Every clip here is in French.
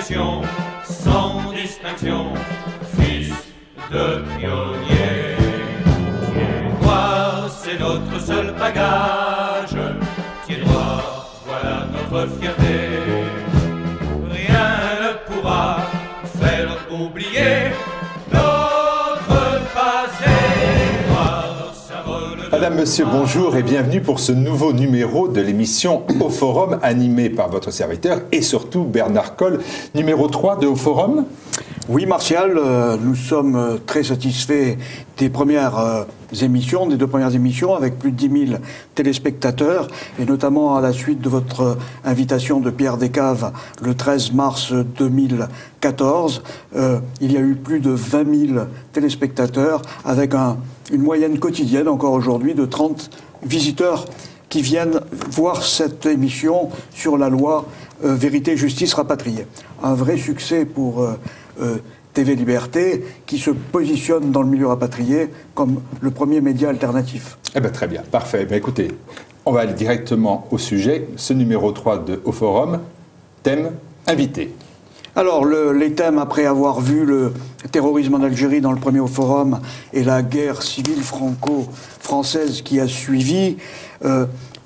distinction, sans distinction, fils de pionnier. Pieds noirs, c'est notre seul bagage. Pieds noirs, voilà notre fierté. Rien ne pourra faire oublier notre passé. Noir, symbole de... Madame, Monsieur, bonjour et bienvenue pour ce nouveau numéro de l'émission Au Forum, animé par votre serviteur et surtout Bernard Colle, numéro 3 de Au Forum. Oui, Martial, nous sommes très satisfaits des premières émissions, des deux premières émissions, avec plus de 10 000 téléspectateurs, et notamment à la suite de votre invitation de Pierre Descaves le 13 mars 2014. Il y a eu plus de 20 000 téléspectateurs, avec une moyenne quotidienne, encore aujourd'hui, de 30 visiteurs qui viennent voir cette émission sur la loi Vérité, Justice, Rapatriée. Un vrai succès pour TV Liberté, qui se positionne dans le milieu rapatrié comme le premier média alternatif. Eh bien, très bien, parfait. Ben, écoutez, on va aller directement au sujet. Ce numéro 3 de Au Forum, thème invité. Alors, les thèmes, après avoir vu le terrorisme en Algérie dans le premier Au Forum et la guerre civile franco-française qui a suivi,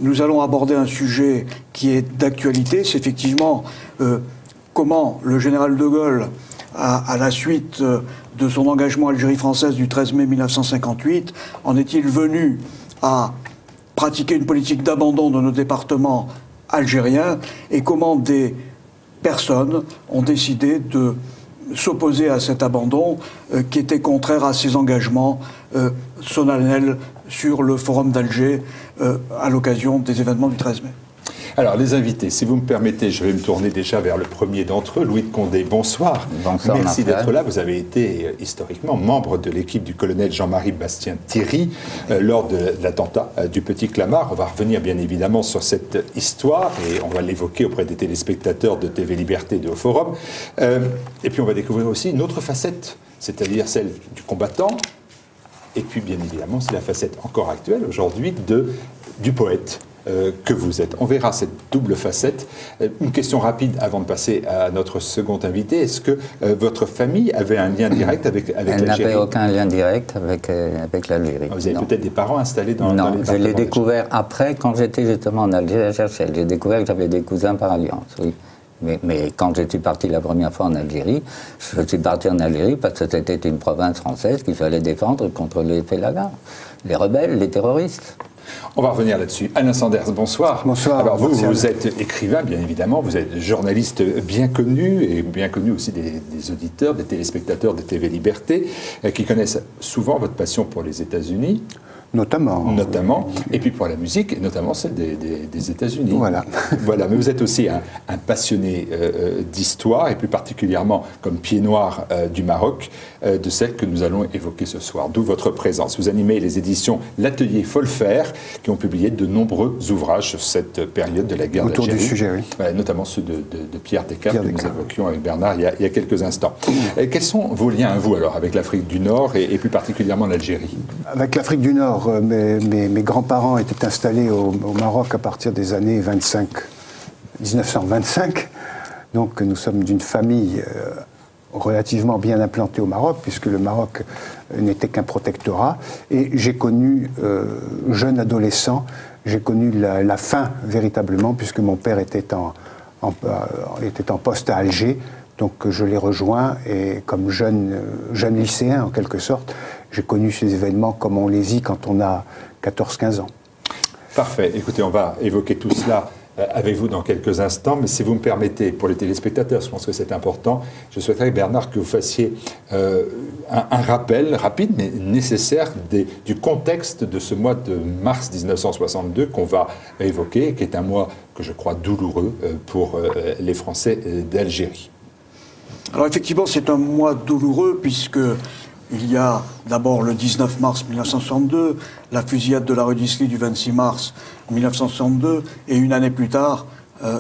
nous allons aborder un sujet qui est d'actualité. C'est effectivement comment le général de Gaulle, à la suite de son engagement Algérie française du 13 mai 1958, en est-il venu à pratiquer une politique d'abandon de nos départements algériens, et comment des personnes ont décidé de s'opposer à cet abandon qui était contraire à ses engagements solennels sur le Forum d'Alger à l'occasion des événements du 13 mai. Alors, les invités, si vous me permettez, je vais me tourner déjà vers le premier d'entre eux, Louis de Condé. Bonsoir. Bonsoir. Merci d'être là. Vous avez été historiquement membre de l'équipe du colonel Jean-Marie Bastien-Thierry lors de l'attentat du Petit Clamart. On va revenir bien évidemment sur cette histoire et on va l'évoquer auprès des téléspectateurs de TV Liberté et de Au Forum. Et puis on va découvrir aussi une autre facette, c'est-à-dire celle du combattant. Et puis bien évidemment, c'est la facette encore actuelle aujourd'hui du poète. Que vous êtes. On verra cette double facette. Une question rapide avant de passer à notre second invité. Est-ce que votre famille avait un lien direct avec l'Algérie? Elle n'avait aucun lien direct avec l'Algérie. Vous avez peut-être des parents installés dans les je l'ai découvert après, quand j'étais justement en Algérie à Cherchel. J'ai découvert que j'avais des cousins par alliance, oui. Mais quand je suis parti la première fois en Algérie, je suis parti en Algérie parce que c'était une province française qu'il fallait défendre contre les Félagas, les rebelles, les terroristes. On va revenir là-dessus. Alain Sanders, bonsoir. Bonsoir. Alors vous êtes écrivain, bien évidemment, vous êtes journaliste bien connu, et bien connu aussi des auditeurs, des téléspectateurs de TV Liberté, qui connaissent souvent votre passion pour les États-Unis. Notamment, et puis pour la musique, et notamment celle des États-Unis. Voilà. Voilà, mais vous êtes aussi un passionné d'histoire, et plus particulièrement comme pied noir du Maroc, de celle que nous allons évoquer ce soir, d'où votre présence. Vous animez les éditions L'Atelier Folfer, qui ont publié de nombreux ouvrages sur cette période de la guerre d'Algérie. Autour du sujet, oui. Voilà, notamment ceux de Pierre Descaves, que nous évoquions avec Bernard il y a quelques instants. Quels sont vos liens, vous, alors, avec l'Afrique du Nord, et plus particulièrement l'Algérie? Avec l'Afrique du Nord, mes grands-parents étaient installés au Maroc à partir des années 1925. Donc nous sommes d'une famille relativement bien implantée au Maroc, puisque le Maroc n'était qu'un protectorat. Et j'ai connu, jeune adolescent, j'ai connu la fin véritablement, puisque mon père était en poste à Alger. Donc je l'ai rejoint, et comme jeune lycéen en quelque sorte, j'ai connu ces événements comme on les vit quand on a 14-15 ans. Parfait. Écoutez, on va évoquer tout cela avec vous dans quelques instants, mais si vous me permettez, pour les téléspectateurs, je pense que c'est important, je souhaiterais, Bernard, que vous fassiez un rappel rapide, mais nécessaire, du contexte de ce mois de mars 1962 qu'on va évoquer, qui est un mois que je crois douloureux pour les Français d'Algérie. Alors effectivement, c'est un mois douloureux, puisque il y a d'abord le 19 mars 1962, la fusillade de la rue d'Isly du 26 mars 1962, et une année plus tard,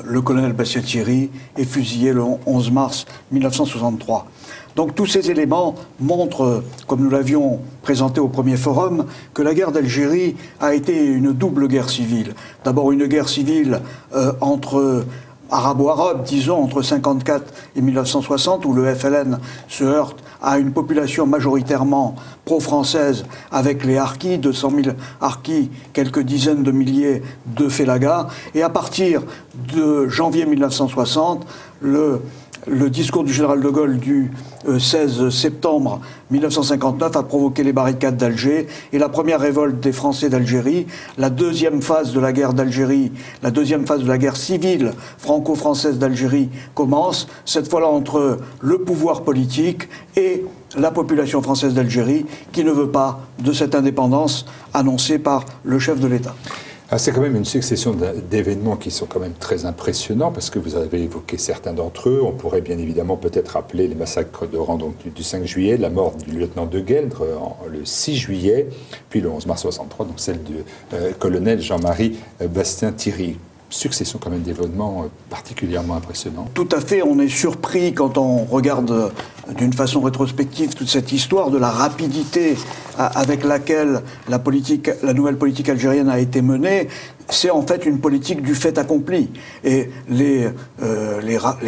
le colonel Bastien-Thierry est fusillé le 11 mars 1963. Donc tous ces éléments montrent, comme nous l'avions présenté au premier forum, que la guerre d'Algérie a été une double guerre civile. D'abord une guerre civile entre arabo-arabe, disons, entre 1954 et 1960, où le FLN se heurte à une population majoritairement pro-française avec les harkis, 200 000 harkis, quelques dizaines de milliers de félagas. Et à partir de janvier 1960, le discours du général de Gaulle du 16 septembre 1959 a provoqué les barricades d'Alger et la première révolte des Français d'Algérie. La deuxième phase de la guerre d'Algérie, la deuxième phase de la guerre civile franco-française d'Algérie commence, cette fois-là entre le pouvoir politique et la population française d'Algérie qui ne veut pas de cette indépendance annoncée par le chef de l'État. C'est quand même une succession d'événements qui sont quand même très impressionnants parce que vous avez évoqué certains d'entre eux. On pourrait bien évidemment peut-être rappeler les massacres d'Oran du 5 juillet, la mort du lieutenant de Gueldre le 6 juillet, puis le 11 mars 63, donc celle du colonel Jean-Marie Bastien-Thierry. Succession quand même d'événements particulièrement impressionnants. Tout à fait, on est surpris quand on regarde d'une façon rétrospective toute cette histoire de la rapidité avec laquelle la nouvelle politique algérienne a été menée. C'est en fait une politique du fait accompli. Et les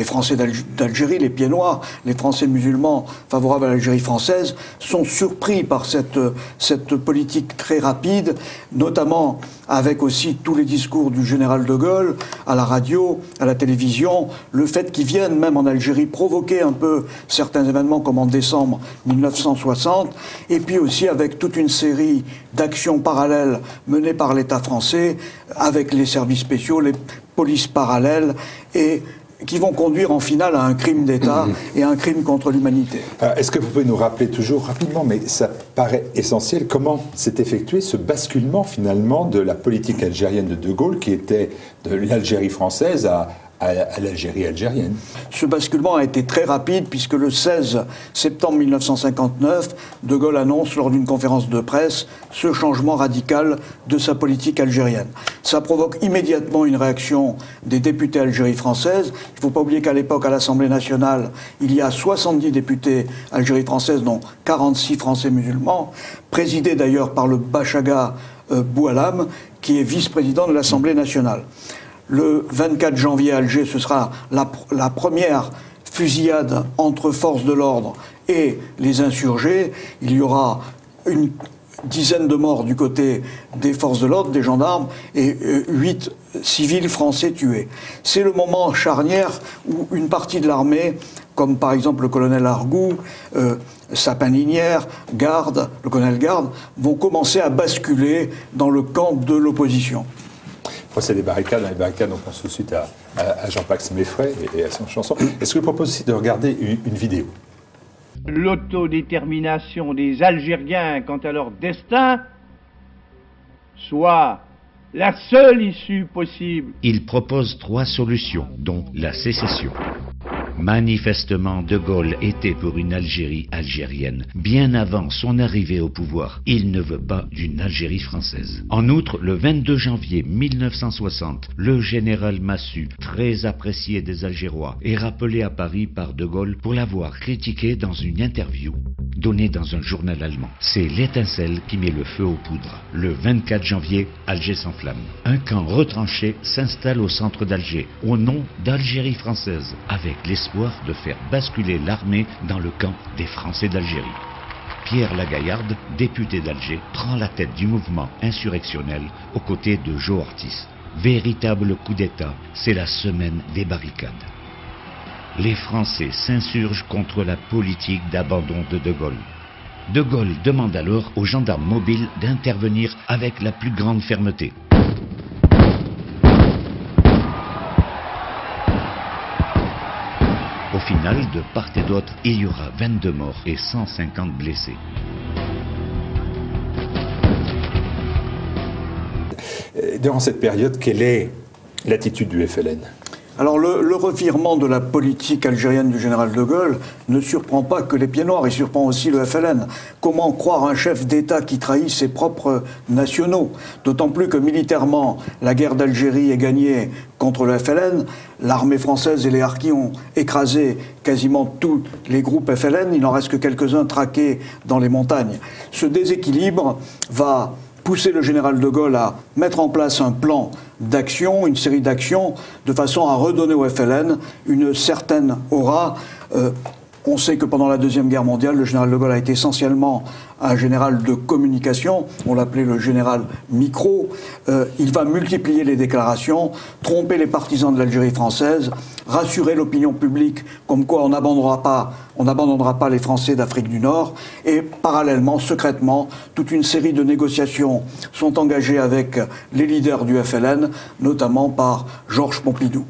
Français d'Algérie, les pieds noirs, les Français musulmans favorables à l'Algérie française, sont surpris par cette politique très rapide, notamment avec aussi tous les discours du général de Gaulle, à la radio, à la télévision, le fait qu'ils viennent même en Algérie provoquer un peu certains événements comme en décembre 1960, et puis aussi avec toute une série d'actions parallèles menées par l'État français, avec les services spéciaux, les polices parallèles, et qui vont conduire en finale à un crime d'État et à un crime contre l'humanité. Est-ce que vous pouvez nous rappeler toujours rapidement, mais ça paraît essentiel, comment s'est effectué ce basculement finalement de la politique algérienne de Gaulle, qui était de l'Algérie française à l'Algérie algérienne? Ce basculement a été très rapide puisque le 16 septembre 1959, De Gaulle annonce lors d'une conférence de presse ce changement radical de sa politique algérienne. Ça provoque immédiatement une réaction des députés Algérie française. Il ne faut pas oublier qu'à l'époque, à l'Assemblée nationale, il y a 70 députés Algérie française, dont 46 Français musulmans, présidés d'ailleurs par le Bachaga Boualam, qui est vice-président de l'Assemblée nationale. Le 24 janvier à Alger, ce sera la première fusillade entre forces de l'ordre et les insurgés. Il y aura une dizaine de morts du côté des forces de l'ordre, des gendarmes, et 8 civils français tués. C'est le moment charnière où une partie de l'armée, comme par exemple le colonel Argou, Sapin-Linière, Garde, le colonel Garde, vont commencer à basculer dans le camp de l'opposition. C'est des barricades. Dans les barricades, on pense tout de suite à Jean-Pax Meffray et à son chanson. Est-ce que je propose aussi de regarder une vidéo? L'autodétermination des Algériens quant à leur destin soit la seule issue possible. Il propose 3 solutions, dont la sécession. Manifestement, De Gaulle était pour une Algérie algérienne. Bien avant son arrivée au pouvoir, il ne veut pas d'une Algérie française. En outre, le 22 janvier 1960, le général Massu, très apprécié des Algérois, est rappelé à Paris par De Gaulle pour l'avoir critiqué dans une interview donnée dans un journal allemand. C'est l'étincelle qui met le feu aux poudres. Le 24 janvier, Alger s'enflamme. Un camp retranché s'installe au centre d'Alger, au nom d'Algérie française, avec l'espoir de faire basculer l'armée dans le camp des Français d'Algérie. Pierre Lagaillarde, député d'Alger, prend la tête du mouvement insurrectionnel aux côtés de Joe Ortiz. Véritable coup d'État, c'est la semaine des barricades. Les Français s'insurgent contre la politique d'abandon de De Gaulle. De Gaulle demande alors aux gendarmes mobiles d'intervenir avec la plus grande fermeté. Au final, de part et d'autre, il y aura 22 morts et 150 blessés. Durant cette période, quelle est l'attitude du FLN? Alors le revirement de la politique algérienne du général de Gaulle ne surprend pas que les pieds noirs, il surprend aussi le FLN. Comment croire un chef d'État qui trahit ses propres nationaux? D'autant plus que militairement, la guerre d'Algérie est gagnée contre le FLN. L'armée française et les harkis ont écrasé quasiment tous les groupes FLN. Il n'en reste que quelques-uns traqués dans les montagnes. Ce déséquilibre va poussé le général de Gaulle à mettre en place un plan d'action, une série d'actions, de façon à redonner au FLN une certaine aura. On sait que pendant la Deuxième Guerre mondiale, le général de Gaulle a été essentiellement un général de communication, on l'appelait le général micro. Il va multiplier les déclarations, tromper les partisans de l'Algérie française, rassurer l'opinion publique comme quoi on n'abandonnera pas les Français d'Afrique du Nord. Et parallèlement, secrètement, toute une série de négociations sont engagées avec les leaders du FLN, notamment par Georges Pompidou.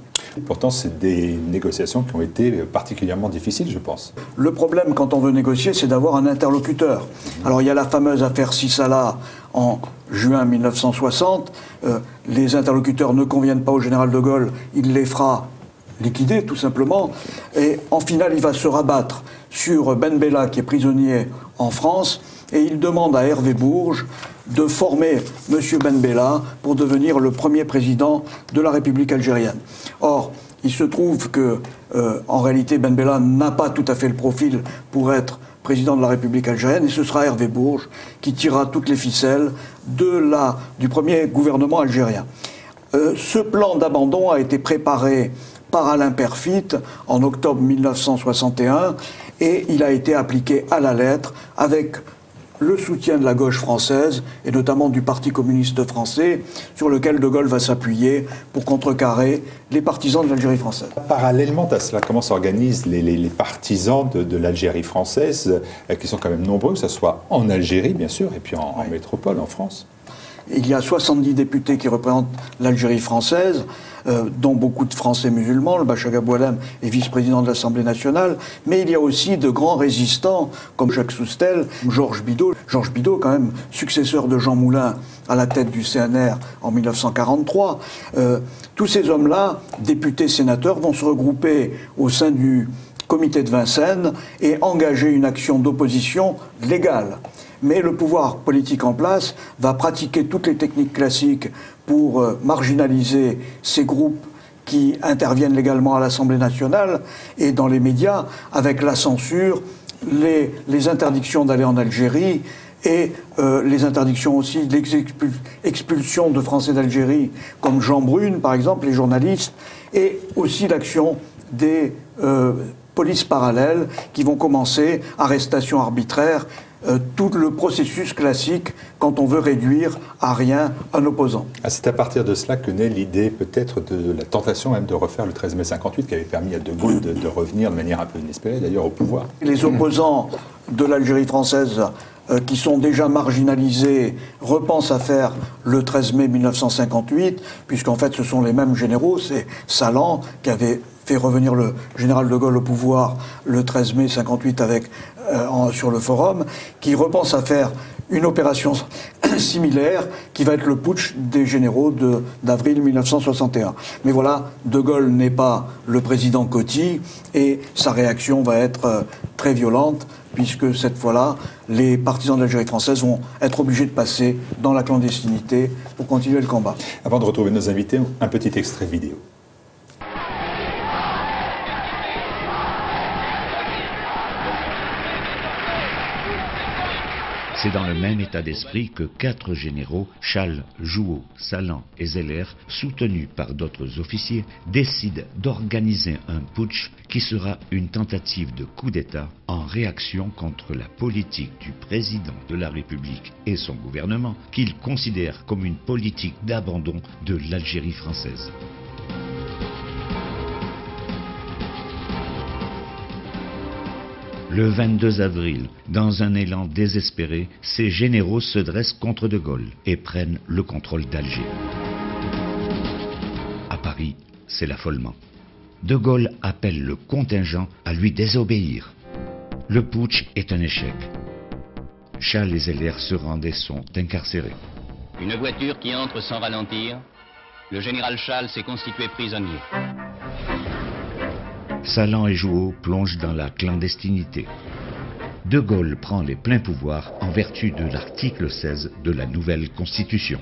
Pourtant, c'est des négociations qui ont été particulièrement difficiles, je pense. Le problème, quand on veut négocier, c'est d'avoir un interlocuteur. Alors, il y a la fameuse affaire Sissala en juin 1960. Les interlocuteurs ne conviennent pas au général de Gaulle, il les fera liquider, tout simplement. Et en finale, il va se rabattre sur Ben Bella, qui est prisonnier en France, et il demande à Hervé Bourges de former M. Ben Bella pour devenir le premier président de la République algérienne. Or, il se trouve que, en réalité, Ben Bella n'a pas tout à fait le profil pour être président de la République algérienne, et ce sera Hervé Bourges qui tirera toutes les ficelles du premier gouvernement algérien. Ce plan d'abandon a été préparé par Alain Perfit en octobre 1961, et il a été appliqué à la lettre avec le soutien de la gauche française, et notamment du Parti communiste français, sur lequel de Gaulle va s'appuyer pour contrecarrer les partisans de l'Algérie française. Parallèlement à cela, comment s'organisent les partisans de l'Algérie française, qui sont quand même nombreux, que ce soit en Algérie, bien sûr, et puis en métropole, en France? Il y a 70 députés qui représentent l'Algérie française, dont beaucoup de Français musulmans. Le Bachaga Boualem est vice-président de l'Assemblée nationale. Mais il y a aussi de grands résistants, comme Jacques Soustel, Georges Bidault. Georges Bidault, quand même, successeur de Jean Moulin à la tête du CNR en 1943. Tous ces hommes-là, députés, sénateurs, vont se regrouper au sein du comité de Vincennes et engager une action d'opposition légale. Mais le pouvoir politique en place va pratiquer toutes les techniques classiques pour marginaliser ces groupes qui interviennent légalement à l'Assemblée nationale et dans les médias, avec la censure, les interdictions d'aller en Algérie et les interdictions aussi, l'expulsion de Français d'Algérie, comme Jean Brune, par exemple, les journalistes, et aussi l'action des polices parallèles qui vont commencer, arrestations arbitraires, tout le processus classique quand on veut réduire à rien un opposant. C'est à partir de cela que naît l'idée peut-être de la tentation même de refaire le 13 mai 58 qui avait permis à De Gaulle de revenir de manière un peu inespérée d'ailleurs au pouvoir. Les opposants de l'Algérie française qui sont déjà marginalisés repensent à faire le 13 mai 1958 puisqu'en fait ce sont les mêmes généraux, c'est Salan qui avait fait revenir le général de Gaulle au pouvoir le 13 mai 58 sur le Forum, qui repense à faire une opération similaire qui va être le putsch des généraux d'avril 1961. Mais voilà, de Gaulle n'est pas le président Coty et sa réaction va être très violente puisque cette fois-là, les partisans de l'Algérie française vont être obligés de passer dans la clandestinité pour continuer le combat. Avant de retrouver nos invités, un petit extrait vidéo. C'est dans le même état d'esprit que 4 généraux, Chasles, Jouhaud, Salan et Zeller, soutenus par d'autres officiers, décident d'organiser un putsch qui sera une tentative de coup d'État en réaction contre la politique du président de la République et son gouvernement, qu'ils considèrent comme une politique d'abandon de l'Algérie française. Le 22 avril, dans un élan désespéré, ces généraux se dressent contre de Gaulle et prennent le contrôle d'Alger. À Paris, c'est l'affolement. De Gaulle appelle le contingent à lui désobéir. Le putsch est un échec. Chasles et Zeller se rendent et sont incarcérés. Une voiture qui entre sans ralentir. Le général Chasles s'est constitué prisonnier. Salan et Jouhaud plongent dans la clandestinité. De Gaulle prend les pleins pouvoirs en vertu de l'article 16 de la nouvelle Constitution.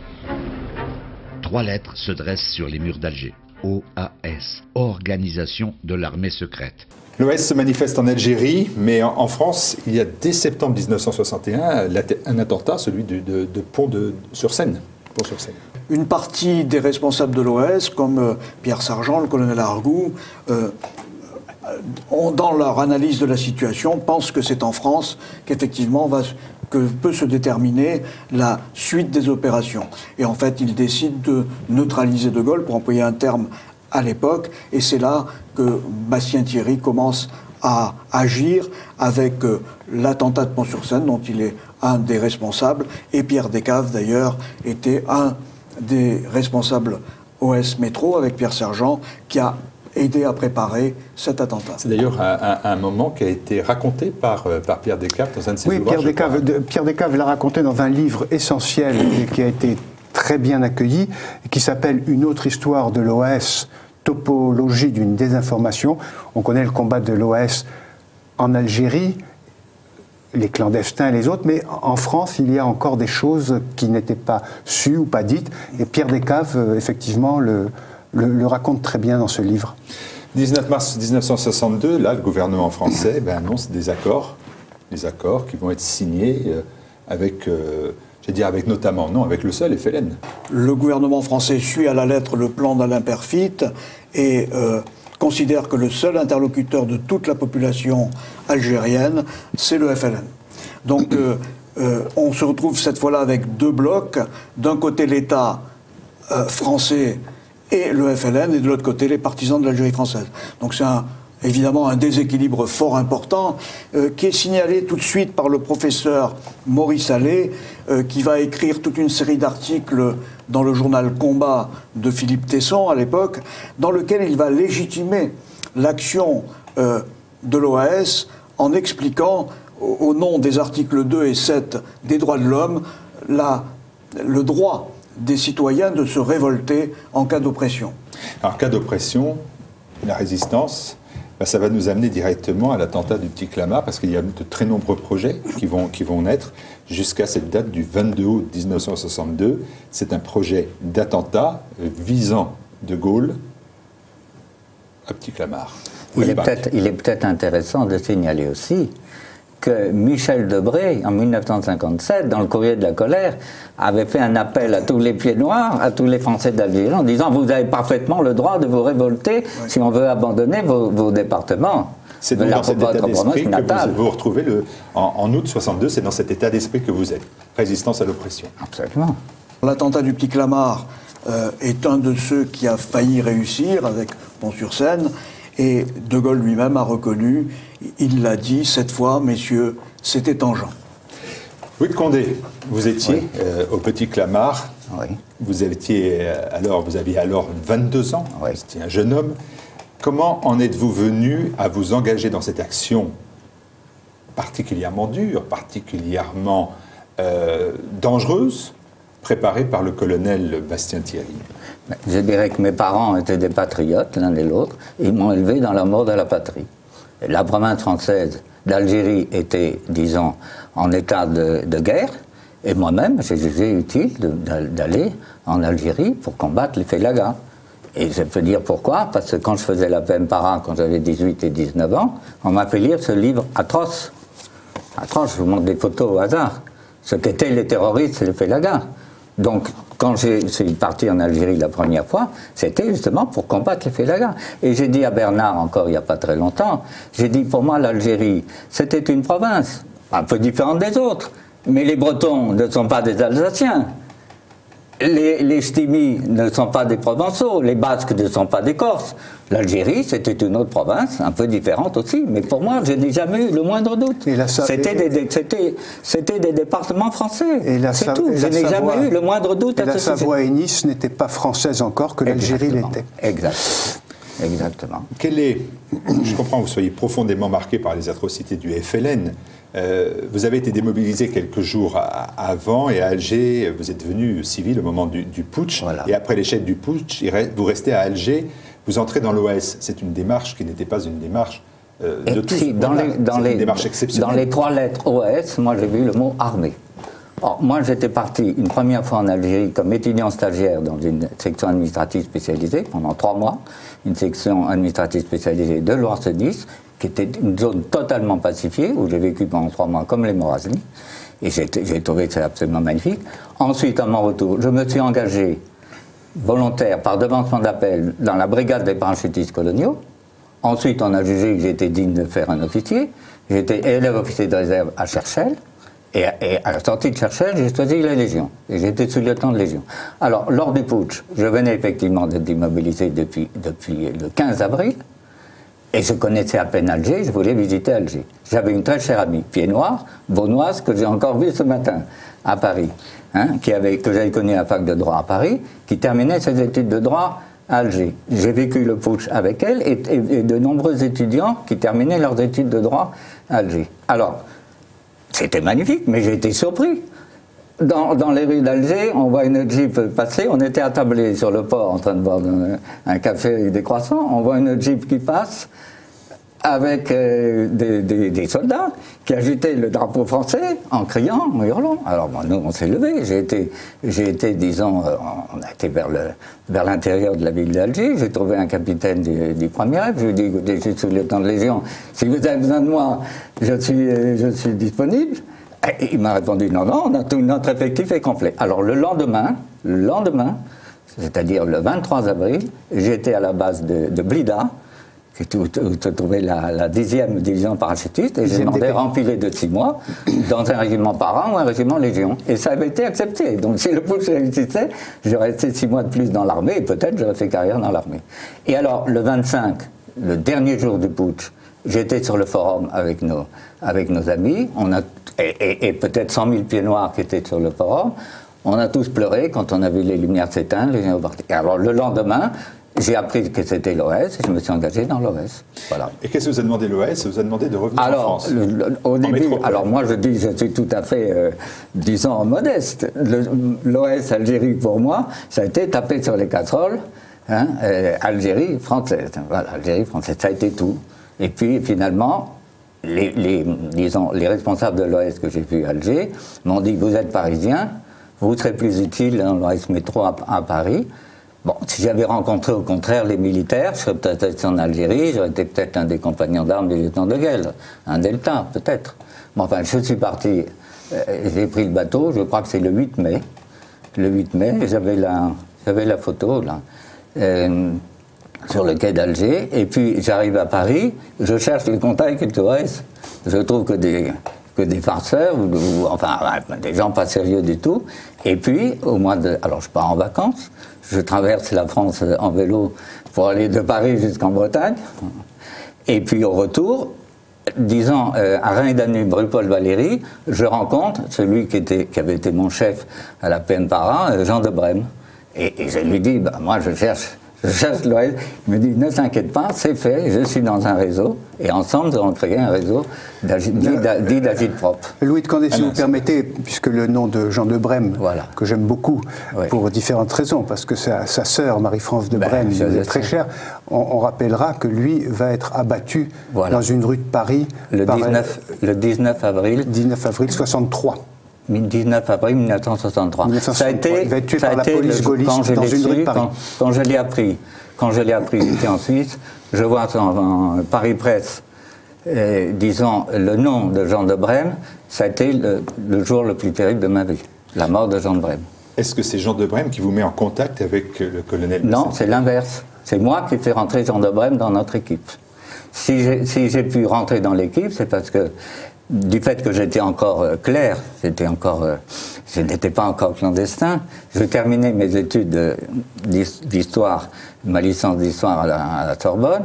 3 lettres se dressent sur les murs d'Alger. OAS, Organisation de l'armée secrète. L'OAS se manifeste en Algérie, mais en France, il y a dès septembre 1961 un attentat, celui de Pont-sur-Seine. Une partie des responsables de l'OAS, comme Pierre Sargent, le colonel Argout, dans leur analyse de la situation, pensent que c'est en France qu'effectivement que peut se déterminer la suite des opérations. Et en fait, ils décident de neutraliser De Gaulle, pour employer un terme à l'époque, et c'est là que Bastien Thierry commence à agir avec l'attentat de Pont-sur-Seine, dont il est un des responsables, et Pierre Descaves, d'ailleurs, était un des responsables OS Métro, avec Pierre Sergent, qui a aidé à préparer cet attentat. C'est d'ailleurs un moment qui a été raconté par Pierre Descaves dans un de ses ouvrages. Oui, Pierre Descaves l'a raconté dans un livre essentiel et qui a été très bien accueilli, et qui s'appelle « Une autre histoire de l'OAS, topologie d'une désinformation ». On connaît le combat de l'OAS en Algérie, les clandestins et les autres, mais en France, il y a encore des choses qui n'étaient pas sues ou pas dites, et Pierre Descaves, effectivement, le raconte très bien dans ce livre. 19 mars 1962, là, le gouvernement français annonce des accords qui vont être signés avec notamment, non, avec le seul FLN. Le gouvernement français suit à la lettre le plan d'Alain Perfit et considère que le seul interlocuteur de toute la population algérienne, c'est le FLN. Donc on se retrouve cette fois-là avec deux blocs. D'un côté l'État français et le FLN, et de l'autre côté les partisans de l'Algérie française. Donc c'est évidemment un déséquilibre fort important qui est signalé tout de suite par le professeur Maurice Allais, qui va écrire toute une série d'articles dans le journal Combat de Philippe Tesson à l'époque, dans lequel il va légitimer l'action de l'OAS en expliquant, au nom des articles 2 et 7 des droits de l'homme, le droit des citoyens de se révolter en cas d'oppression. Alors, cas d'oppression, la résistance, ça va nous amener directement à l'attentat du Petit Clamart, parce qu'il y a de très nombreux projets qui vont naître jusqu'à cette date du 22 août 1962. C'est un projet d'attentat visant De Gaulle à Petit Clamart. Il est peut-être intéressant de signaler aussi que Michel Debré, en 1957, dans le Courrier de la colère, avait fait un appel à tous les pieds noirs, à tous les Français d'Algérie, en disant « Vous avez parfaitement le droit de vous révolter si on veut abandonner vos départements. » C'est donc dans cet état d'esprit que vous vous retrouvez en août 62, c'est dans cet état d'esprit que vous êtes. Résistance à l'oppression. Absolument. L'attentat du Petit Clamart est un de ceux qui a failli réussir avec Pont-sur-Seine, et De Gaulle lui-même a reconnu, il l'a dit, cette fois, messieurs, c'était tangent. Louis de Condé, vous étiez au Petit Clamart. Oui. Vous aviez alors 22 ans, oui. Vous étiez un jeune homme. Comment en êtes-vous venu à vous engager dans cette action particulièrement dure, particulièrement dangereuse, préparée par le colonel Bastien Thierry? Je dirais que mes parents étaient des patriotes, l'un et l'autre. Ils m'ont élevé dans l'amour de la patrie. Et la province française d'Algérie était, disons, en état de guerre. Et moi-même, j'ai jugé utile d'aller en Algérie pour combattre les Félagas. Et je peux dire pourquoi, parce que quand je faisais la PM Para, quand j'avais 18 et 19 ans, on m'a fait lire ce livre atroce. Atroce, je vous montre des photos au hasard. Ce qu'étaient les terroristes et les Félagas. Donc, quand je suis parti en Algérie la première fois, c'était justement pour combattre les Félagas. Et j'ai dit à Bernard, encore il n'y a pas très longtemps, j'ai dit, pour moi, l'Algérie, c'était une province, un peu différente des autres. Mais les Bretons ne sont pas des Alsaciens. Les Ch'timis ne sont pas des Provençaux, les Basques ne sont pas des Corses. L'Algérie, c'était une autre province, un peu différente aussi, mais pour moi, je n'ai jamais eu le moindre doute. C'était des départements français, c'est tout. Je n'ai jamais eu le moindre doute à ce sujet. La Savoie et Nice n'étaient pas françaises encore que l'Algérie l'était. Exactement. Je comprends que vous soyez profondément marqué par les atrocités du FLN. Vous avez été démobilisé quelques jours avant, et à Alger, vous êtes devenu civil au moment du putsch. Voilà. Et après l'échec du putsch, vous restez à Alger, vous entrez dans l'OAS. C'est une démarche qui n'était pas une démarche de tous. Une démarche exceptionnelle. Dans les 3 lettres OAS, moi j'ai vu le mot armée. Or, moi, j'étais parti une première fois en Algérie comme étudiant stagiaire dans une section administrative spécialisée pendant 3 mois, une section administrative spécialisée de Loire-Sedis, qui était une zone totalement pacifiée, où j'ai vécu pendant 3 mois comme les Moraznis, et j'ai trouvé que c'est absolument magnifique. Ensuite, à mon retour, je me suis engagé volontaire par devancement d'appel dans la brigade des parachutistes coloniaux. Ensuite, on a jugé que j'étais digne de faire un officier. J'étais élève officier de réserve à Cherchel. Et à la sortie de Cherchel, j'ai choisi la Légion. Et j'étais sous-lieutenant de Légion. Alors, lors du putsch, je venais effectivement d'être immobilisé depuis le 15 avril. Et je connaissais à peine Alger, je voulais visiter Alger. J'avais une très chère amie, pied noir, vaunoise, que j'ai encore vue ce matin, à Paris, hein, que j'avais connue à la fac de droit à Paris, qui terminait ses études de droit à Alger. J'ai vécu le putsch avec elle et de nombreux étudiants qui terminaient leurs études de droit à Alger. Alors, c'était magnifique, mais j'ai été surpris. Dans les rues d'Alger, on voit une Jeep passer. On était attablés sur le port en train de boire un café avec des croissants. On voit une Jeep qui passe avec des soldats qui agitaient le drapeau français en criant, en hurlant. Alors bon, nous, on s'est levés. J'ai été, disons, on a été vers l'intérieur de la ville d'Alger. J'ai trouvé un capitaine du premier F. Je lui ai dit, écoutez, je suis sous-lieutenant de Légion. Si vous avez besoin de moi, je suis disponible. Et il m'a répondu, non, notre effectif est complet. Alors le lendemain, c'est-à-dire le 23 avril, j'étais à la base de Blida, où se trouvait la 10e division parachutiste, et j'ai demandé rempiler de 6 mois dans un régiment par an ou un régiment Légion. Et ça avait été accepté. Donc si le putsch réussissait, j'aurais resté 6 mois de plus dans l'armée, et peut-être j'aurais fait carrière dans l'armée. Et alors, le 25, le dernier jour du putsch, j'étais sur le forum avec nos amis, et peut-être 100 000 pieds noirs qui étaient sur le forum. On a tous pleuré quand on a vu les lumières s'éteindre, les gens partis. Alors le lendemain, j'ai appris que c'était l'OS et je me suis engagé dans l'OS. Voilà. Et qu'est-ce que vous a demandé l'OS? Ça vous a demandé de revenir en France? Au début, alors moi je suis tout à fait, disons, modeste. L'OS Algérie, pour moi, ça a été taper sur les casseroles, hein, Algérie française. Voilà, Algérie française, ça a été tout. Et puis finalement, disons, les responsables de l'OS que j'ai vu à Alger m'ont dit, vous êtes parisien, vous serez plus utile dans l'OS métro à Paris. Bon, si j'avais rencontré au contraire les militaires, je serais peut-être resté en Algérie, j'aurais été peut-être un des compagnons d'armes du lieutenant de Gueldre, un Delta, peut-être. Bon, enfin, je suis parti, j'ai pris le bateau, je crois que c'est le 8 mai. Le 8 mai, j'avais la photo, là. Sur le quai d'Alger, et puis j'arrive à Paris, je cherche les contacts avec l'OS. Je trouve que des farceurs, ou enfin des gens pas sérieux du tout. Et puis, alors je pars en vacances, je traverse la France en vélo pour aller de Paris jusqu'en Bretagne. Et puis au retour, disons, à Reims-Danube, rue Paul Valéry, je rencontre celui qui avait été mon chef à la PM Para, Jean de Brême. Et je lui dis, moi je cherche l'OS. Il me dit, ne t'inquiète pas, c'est fait, je suis dans un réseau. Et ensemble, nous avons créé un réseau dit d'agite-propre. Louis de Candé, si vous permettez, puisque le nom de Jean de Brême, voilà, que j'aime beaucoup, oui, pour différentes raisons, parce que sa sœur, Marie-France de Brême, est très chère, on rappellera que lui va être abattu, voilà, dans une rue de Paris le 19 avril 63. 19 avril 1963. Ça a été, il va être tué par la police gaulliste dans une rue de Paris. Quand je l'ai appris, j'étais en Suisse, je vois en Paris Presse, disons, le nom de Jean de Brême, ça a été le jour le plus terrible de ma vie, la mort de Jean de Brême. Est-ce que c'est Jean de Brême qui vous met en contact avec le colonel? Non, c'est l'inverse. C'est moi qui fais rentrer Jean de Brême dans notre équipe. Si j'ai pu rentrer dans l'équipe, c'est parce que du fait que j'étais encore clerc, je n'étais pas encore clandestin, je terminais mes études d'histoire, ma licence d'histoire à la Sorbonne.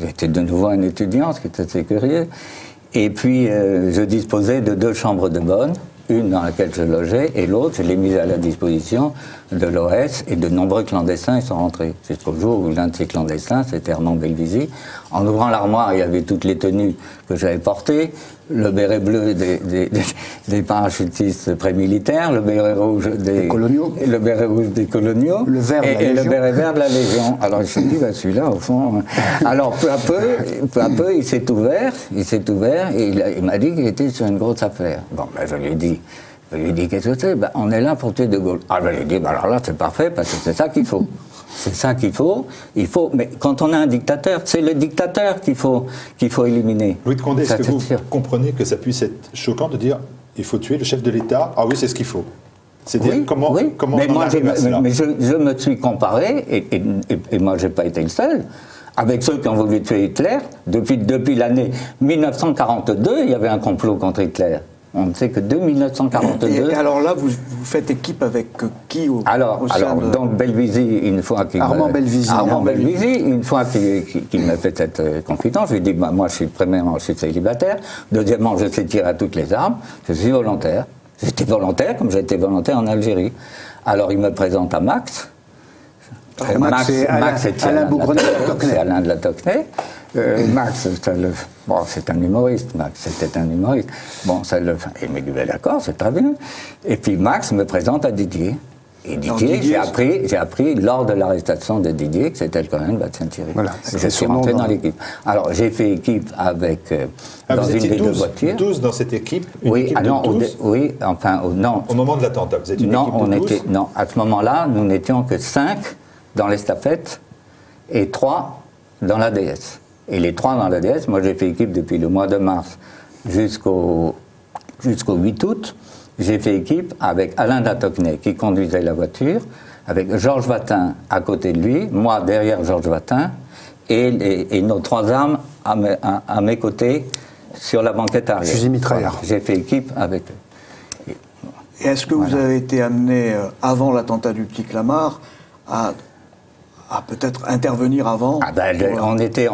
J'étais de nouveau un étudiant, ce qui était assez curieux. Et puis, je disposais de 2 chambres de bonne, une dans laquelle je logeais, et l'autre, je l'ai mise à la disposition de l'OS, et de nombreux clandestins y sont rentrés. Jusqu'au jour où l'un de ces clandestins, c'était Herman Belvisi. En ouvrant l'armoire, il y avait toutes les tenues que j'avais portées, le béret bleu des parachutistes pré-militaires, le béret rouge des coloniaux, le béret rouge des coloniaux, le vert et le béret vert de la Légion. Alors je me suis dit, celui-là, au fond... Alors peu à peu, il s'est ouvert, et il m'a dit qu'il était sur une grosse affaire. Bon, je lui ai dit, Je lui ai dit, qu'est-ce que c'est? Ben, on est là pour tuer De Gaulle. Ah, ben, j'ai dit, ben, alors là, c'est parfait, parce que c'est ça qu'il faut. C'est ça qu'il faut. Mais quand on a un dictateur, c'est le dictateur qu'il faut éliminer. Louis de Condé, est-ce Ça, que c'est vous sûr. comprenez que ça puisse être choquant de dire il faut tuer le chef de l'État? Ah oui, c'est ce qu'il faut. C'est-à-dire Oui, comment oui. on mais en moi, arrive à cela? mais je me suis comparé, et moi, je n'ai pas été le seul, avec ceux qui ont voulu tuer Hitler. Depuis l'année 1942, il y avait un complot contre Hitler. On ne sait que de 1942. Et alors là, vous faites équipe avec qui au sein de... donc Belvisi, une fois qu'il Armand Belvisi. Armand Belvisi, une fois qu'il m'a fait cette confidence, je lui ai dit, bah, moi, premièrement, je suis célibataire. Deuxièmement, je sais tirer à toutes les armes. Je suis volontaire. J'étais volontaire comme j'ai été volontaire en Algérie. Alors, il me présente à Max. Max, c'est Alain Bougrenais de la Tocquenay. C'est Alain de la Tocquenay. Max, c'est un humoriste, Max, c'était un humoriste. Bon, il me dit, ben, d'accord, c'est très bien. Et puis Max me présente à Didier. Et Didier, j'ai appris lors de l'arrestation de Didier que c'était le colonel Bastien-Thierry. Voilà, je suis rentré dans l'équipe. Alors, j'ai fait équipe avec, dans vous une étiez des deux voitures. 12 dans cette équipe, une Oui, équipe de 12 non. au moment de l'attentat, vous êtes une équipe de 12? Non, à ce moment-là, nous n'étions que 5 dans l'estafette et 3 dans l'ADS. Et les 3 dans l'ADS, moi j'ai fait équipe depuis le mois de mars jusqu'au 8 août. J'ai fait équipe avec Alain de la Tocquenay qui conduisait la voiture, avec Georges Vatin à côté de lui, moi derrière Georges Vatin, et nos 3 armes à mes côtés sur la banquette arrière. Fusil mitrailleur. Voilà, j'ai fait équipe avec eux. Et est-ce que vous avez été amené, avant l'attentat du Petit Clamart, à peut-être intervenir avant? On était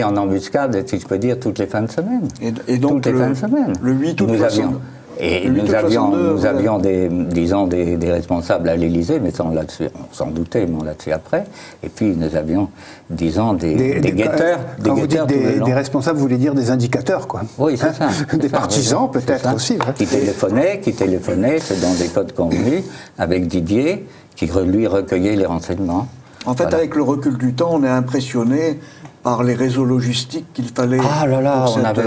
en embuscade, si je peux dire, toutes les fins de semaine. Et donc toutes les fins de semaine. Le 8 août nous avions des responsables à l'Élysée, mais ça on s'en doutait, mais on l'a su après. Et puis nous avions, disons, des guetteurs. Quand vous dites des responsables, vous voulez dire des indicateurs, quoi. Oui, c'est ça. Des partisans, peut-être aussi. Ouais. Qui téléphonaient, c'est dans des codes convenus, avec Didier, qui lui recueillait les renseignements. En fait, avec le recul du temps, on est impressionné par les réseaux logistiques qu'il fallait. Ah là là, on avait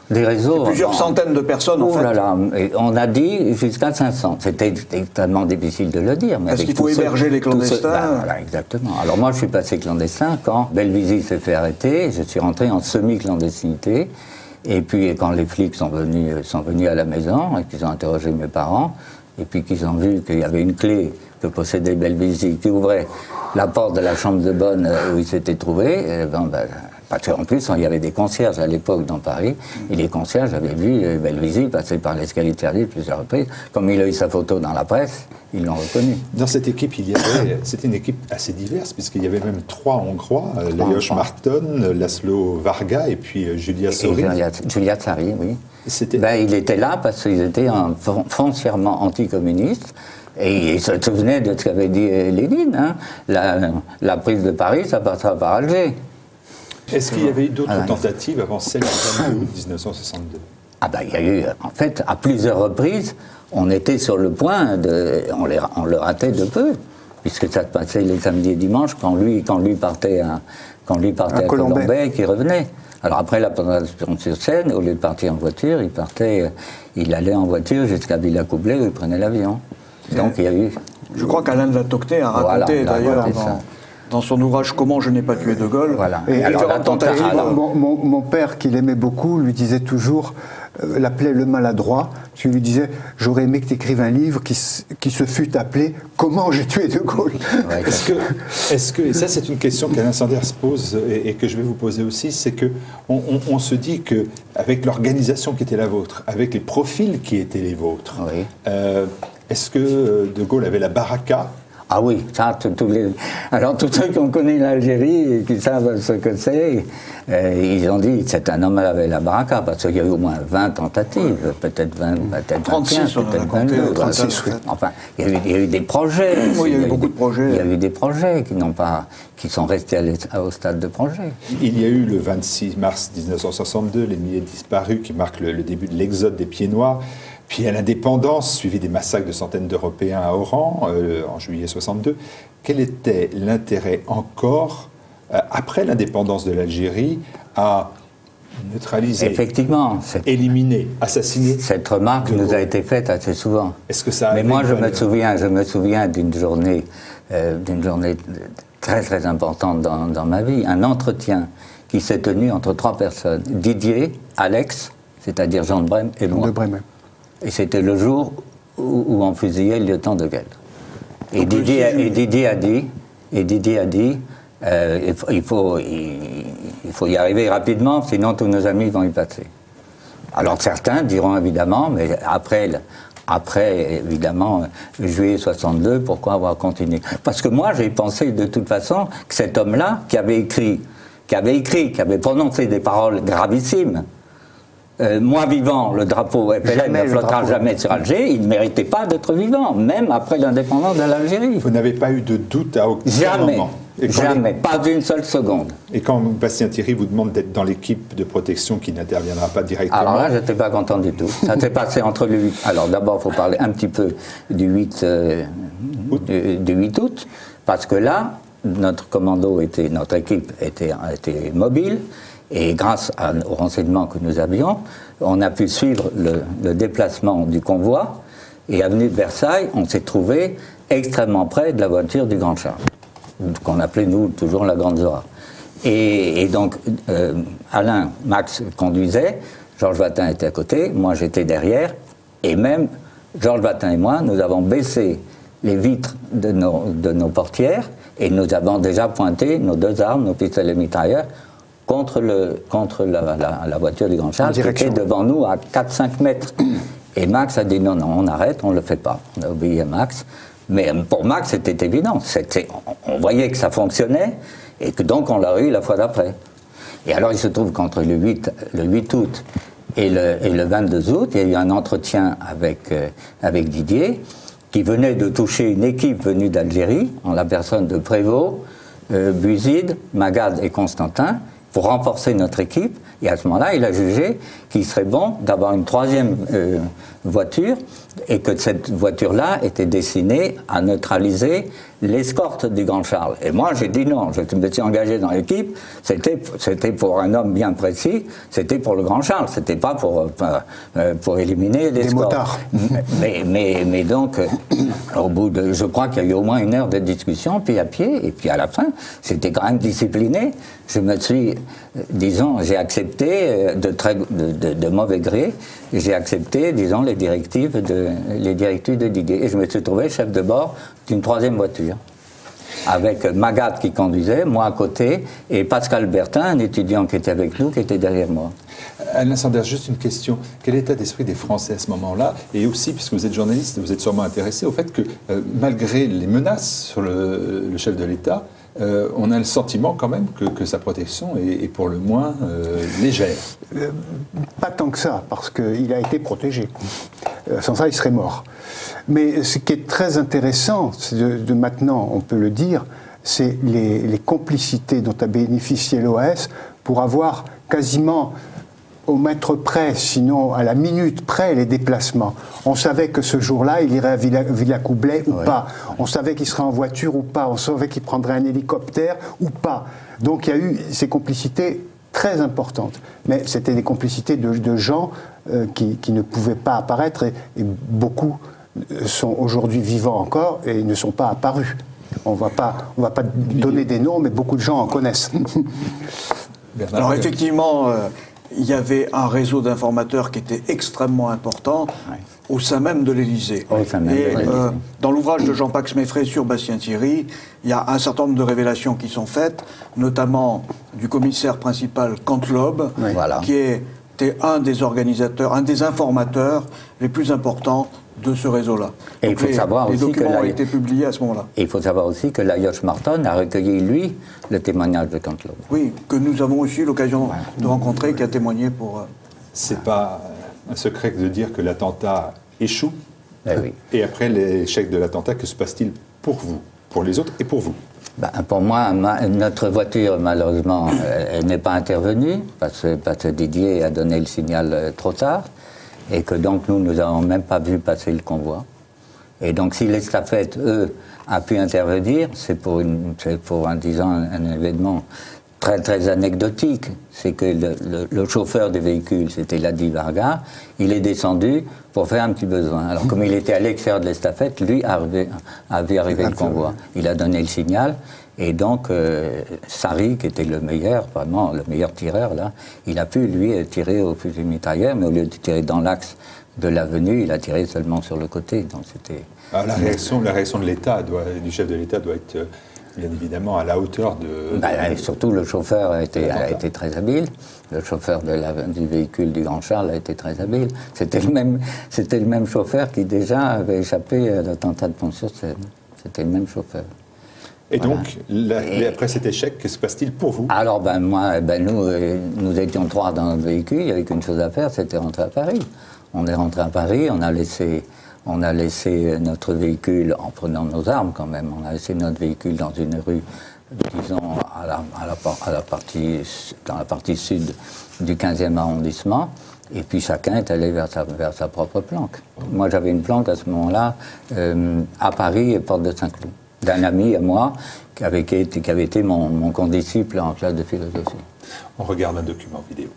des réseaux. Plusieurs centaines de personnes, en fait. Oh là là, on a dit jusqu'à 500. C'était extrêmement difficile de le dire. Parce qu'il faut héberger les clandestins. Voilà, exactement. Alors moi, je suis passé clandestin quand Belvisi s'est fait arrêter. Je suis rentré en semi-clandestinité. Et puis, quand les flics sont venus à la maison et qu'ils ont interrogé mes parents, et puis qu'ils ont vu qu'il y avait une clé que possédait Belvisi qui ouvrait la porte de la chambre de bonne où il s'était trouvé, parce qu'en plus, il y avait des concierges à l'époque dans Paris, et les concierges avaient vu Belvisi passer par l'escalier de Sergi plusieurs reprises. Comme il a eu sa photo dans la presse, ils l'ont reconnu. Dans cette équipe, c'était une équipe assez diverse, puisqu'il y avait même 3 Hongrois, Lajos Marton, Laszlo Varga et puis Julia Sori. Julia Sori, oui. Il était là parce qu'ils étaient foncièrement anticommunistes. Et il se souvenait de ce qu'avait dit Lénine, hein. La prise de Paris, ça passera par Alger. Est-ce qu'il y avait eu d'autres tentatives avant celle du 22 août 1962 ? Il y a eu, en fait, à plusieurs reprises, on était sur le point on le ratait de peu, puisque ça se passait les samedis et dimanches quand lui partait à Colombey et qu'il revenait. Alors après la présentation sur scène, au lieu de partir en voiture, il allait en voiture jusqu'à Villacoublay où il prenait l'avion. Donc il y a eu... Je crois qu'Alain de la Tocquenay a raconté d'ailleurs dans son ouvrage « Comment je n'ai pas tué De Gaulle ». Voilà. Et alors, mon père, qui l'aimait beaucoup, lui disait toujours, l'appelait le maladroit. Tu lui disais, j'aurais aimé que tu écrives un livre qui se fût appelé « Comment j'ai tué De Gaulle ». Est-ce que, et ça c'est une question qu'Alain Sanders se pose et que je vais vous poser aussi, c'est que on se dit que avec l'organisation qui était la vôtre, avec les profils qui étaient les vôtres, est-ce que De Gaulle avait la baraka? Ah oui, ça, alors tous ceux qui ont connu l'Algérie et qui savent ce que c'est, ils ont dit c'est un homme avec la baraka, parce qu'il y a eu au moins 20 tentatives, peut-être 20, peut-être 36, 21, peut-être 22. 36, oui. Enfin, il y a eu des projets. Oui, il y a eu beaucoup de projets. Il y a eu des projets qui sont restés au stade de projet. Il y a eu le 26 mars 1962, les milliers disparus qui marquent le début de l'exode des Pieds Noirs. Puis à l'indépendance, suivi des massacres de centaines d'Européens à Oran, en juillet 62, quel était l'intérêt encore, après l'indépendance de l'Algérie, à Neutralisé. Effectivement. Éliminé, assassiné. Cette remarque nous a été faite assez souvent. Est-ce que ça Mais moi, je me souviens d'une journée très très importante dans ma vie, un entretien qui s'est tenu entre 3 personnes, Didier, Alex, c'est-à-dire Jean de Brême et moi. De Brême. Et c'était le jour où on fusillait le lieutenant de Gueldre. Et Didier a dit, il faut y arriver rapidement, sinon tous nos amis vont y passer. Alors certains diront évidemment, mais après évidemment, juillet 62, pourquoi avoir continué? Parce que moi, j'ai pensé de toute façon que cet homme-là, qui avait prononcé des paroles gravissimes, moi vivant, le drapeau FLN ne flottera jamais sur Alger, il ne méritait pas d'être vivant, même après l'indépendance de l'Algérie. Vous n'avez pas eu de doute à aucun moment? Jamais, pas d'une seule seconde. Et quand Bastien Thierry vous demande d'être dans l'équipe de protection qui n'interviendra pas directement... Alors là, je n'étais pas content du tout. Ça s'est passé entre le 8... Alors d'abord, il faut parler un petit peu du 8 août, parce que là, notre équipe était mobile, et grâce aux renseignements que nous avions, on a pu suivre le déplacement du convoi, et avenue de Versailles, on s'est trouvé extrêmement près de la voiture du Grand Charles, qu'on appelait, nous, toujours la Grande Zora. Et donc, Alain, Max conduisait, Georges Watin était à côté, moi j'étais derrière, et même Georges Watin et moi, nous avons baissé les vitres de nos portières, et nous avons déjà pointé nos 2 armes, nos pistolets mitrailleurs, contre la voiture du Grand Charles, qui était devant nous à 4-5 mètres. Et Max a dit non, on arrête, on ne le fait pas. On a obéi à Max. Mais pour Max, c'était évident. On voyait que ça fonctionnait, et que donc on l'a eu la fois d'après. Et alors il se trouve qu'entre le 8 août et le 22 août, il y a eu un entretien avec Didier, qui venait de toucher une équipe venue d'Algérie, en la personne de Prévost, Buzide, Magad et Constantin, pour renforcer notre équipe. Et à ce moment-là, il a jugé qu'il serait bon d'avoir une 3e voiture, et que cette voiture-là était destinée à neutraliser l'escorte du Grand Charles. Et moi, j'ai dit non, je me suis engagé dans l'équipe, c'était pour un homme bien précis, c'était pour le Grand Charles, c'était pas pour éliminer l'escorte. Mais donc, au bout de, je crois qu'il y a eu au moins 1 heure de discussion, puis à pied, et puis à la fin, j'étais quand même discipliné. Je me suis, disons, j'ai accepté de mauvais gré, j'ai accepté, disons, les directives de Didier. Et je me suis trouvé chef de bord d'une 3e voiture, avec Magat qui conduisait, moi à côté, et Pascal Bertin, un étudiant qui était avec nous, qui était derrière moi. Alain Sanders, juste une question. Quel est l'état d'esprit des Français à ce moment-là? Et aussi, puisque vous êtes journaliste, vous êtes sûrement intéressé au fait que, malgré les menaces sur le chef de l'État, on a le sentiment quand même que sa protection est pour le moins légère. Pas tant que ça, parce qu'il a été protégé. Sans ça, il serait mort. Mais ce qui est très intéressant, de maintenant, on peut le dire, c'est les complicités dont a bénéficié l'OAS pour avoir quasiment au mètre près, sinon à la minute près, les déplacements. On savait que ce jour-là, il irait à Villacoublay ou pas. On savait qu'il serait en voiture ou pas. On savait qu'il prendrait un hélicoptère ou pas. Donc il y a eu ces complicités très importantes. Mais c'était des complicités de gens qui ne pouvaient pas apparaître, et beaucoup sont aujourd'hui vivants encore et ne sont pas apparus. On ne va pas donner des noms, mais beaucoup de gens en connaissent. Alors effectivement, il y avait un réseau d'informateurs qui était extrêmement important au sein même de l'Élysée. Et dans l'ouvrage de Jean-Pax Meffray sur Bastien Thierry, il y a un certain nombre de révélations qui sont faites, notamment du commissaire principal Cantlobe, qui était un des organisateurs, un des informateurs les plus importants de ce réseau-là. Et il faut savoir les aussi documents ont été publiés à ce moment-là. Et il faut savoir aussi que Lajos Marton a recueilli, lui, le témoignage de Cantlobe. Oui, que nous avons aussi eu l'occasion de rencontrer, qui a témoigné pour... C'est pas un secret de dire que l'attentat échoue. Oui. Et après l'échec de l'attentat, que se passe-t-il pour vous, pour les autres et pour vous? Pour moi, notre voiture, malheureusement, elle n'est pas intervenue, parce que Didier a donné le signal trop tard, et que donc nous n'avons même pas vu passer le convoi. Et donc si l'estafette, eux, a pu intervenir, c'est pour un événement très, très anecdotique, c'est que le chauffeur du véhicule, c'était Ladi Varga, il est descendu pour faire un petit besoin. Alors comme il était à l'extérieur de l'estafette, lui a vu arriver le convoi. Il a donné le signal, et donc Sarri, qui était le meilleur, vraiment le meilleur tireur, là, il a pu, lui, tirer au fusil mitrailleur, mais au lieu de tirer dans l'axe de l'avenue, il a tiré seulement sur le côté. Donc c'était... La réaction de l'État, du chef de l'État, doit être bien évidemment à la hauteur de... surtout le chauffeur a été très habile. Le chauffeur du véhicule du Grand Charles a été très habile. C'était le même chauffeur qui déjà avait échappé à l'attentat de Pont-sur-Seine. C'était le même chauffeur. Et donc, après cet échec, que se passe-t-il pour vous? Alors, nous étions 3 dans notre véhicule, il n'y avait qu'une chose à faire, c'était rentrer à Paris. On est rentré à Paris, on a laissé notre véhicule, en prenant nos armes quand même, on a laissé notre véhicule dans une rue, disons, dans la partie sud du 15e arrondissement, et puis chacun est allé vers sa propre planque. Moi, j'avais une planque à ce moment-là, à Paris et porte de Saint-Cloud, d'un ami à moi, qui avait été mon condisciple en classe de philosophie. On regarde un document vidéo.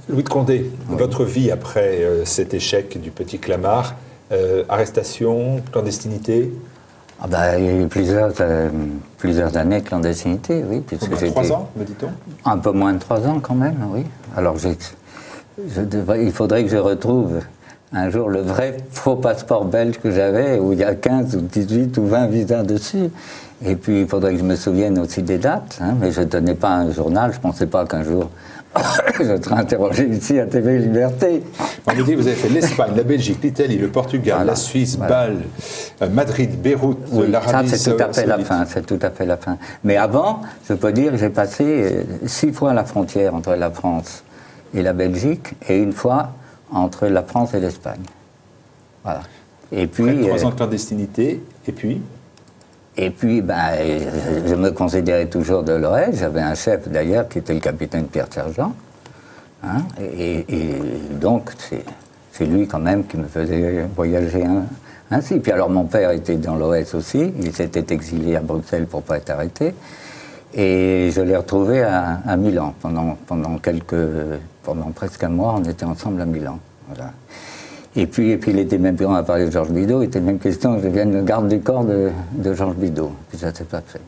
Louis de Condé, votre vie après cet échec du petit Clamart, arrestation, clandestinité? Il y a eu plusieurs années de clandestinité, oui. 3 ans, me dit-on? Un peu moins de 3 ans quand même, oui. Alors il faudrait que je retrouve un jour le vrai faux passeport belge que j'avais, où il y a 15 ou 18 ou 20 visas dessus. Et puis il faudrait que je me souvienne aussi des dates, hein, mais je ne tenais pas un journal, je ne pensais pas qu'un jour je serais interrogé ici à TV Liberté. On nous dit que vous avez fait l'Espagne, la Belgique, l'Italie, le Portugal, la Suisse, Bâle, Madrid, Beyrouth, l'Arabie Saoudite. C'est tout à fait la fin, c'est tout à fait la fin. Mais avant, je peux dire que j'ai passé 6 fois la frontière entre la France et la Belgique, et 1 fois entre la France et l'Espagne. Voilà. Et puis... Après 3 ans de clandestinité, et puis... Et puis, je me considérais toujours de l'Oise. J'avais un chef, d'ailleurs, qui était le capitaine Pierre Sergent. Hein, et donc, c'est lui, quand même, qui me faisait voyager ainsi. Puis alors, mon père était dans l'Oise aussi. Il s'était exilé à Bruxelles pour ne pas être arrêté. Et je l'ai retrouvé à Milan. Pendant presque un mois, on était ensemble à Milan. Voilà. Et puis il était même, on a parlé de Georges Bidault, il était même question que je devienne le garde du corps de Georges Bidault. Puis ça ne s'est pas fait.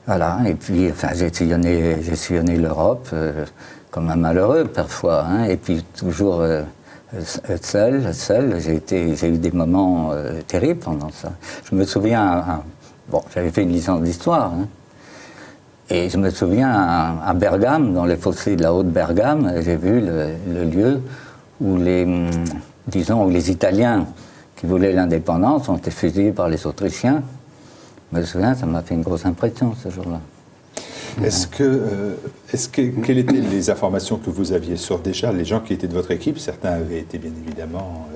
Voilà, et puis enfin, j'ai sillonné l'Europe comme un malheureux parfois, hein, et puis toujours seul, j'ai eu des moments terribles pendant ça. Je me souviens, j'avais fait une licence d'histoire, hein, et je me souviens à Bergame, dans les fossés de la Haute-Bergame, j'ai vu le lieu où où les Italiens qui voulaient l'indépendance ont été fusillés par les Autrichiens. Je me souviens, ça m'a fait une grosse impression ce jour-là. Quelles étaient les informations que vous aviez sur déjà les gens qui étaient de votre équipe? Certains avaient été bien évidemment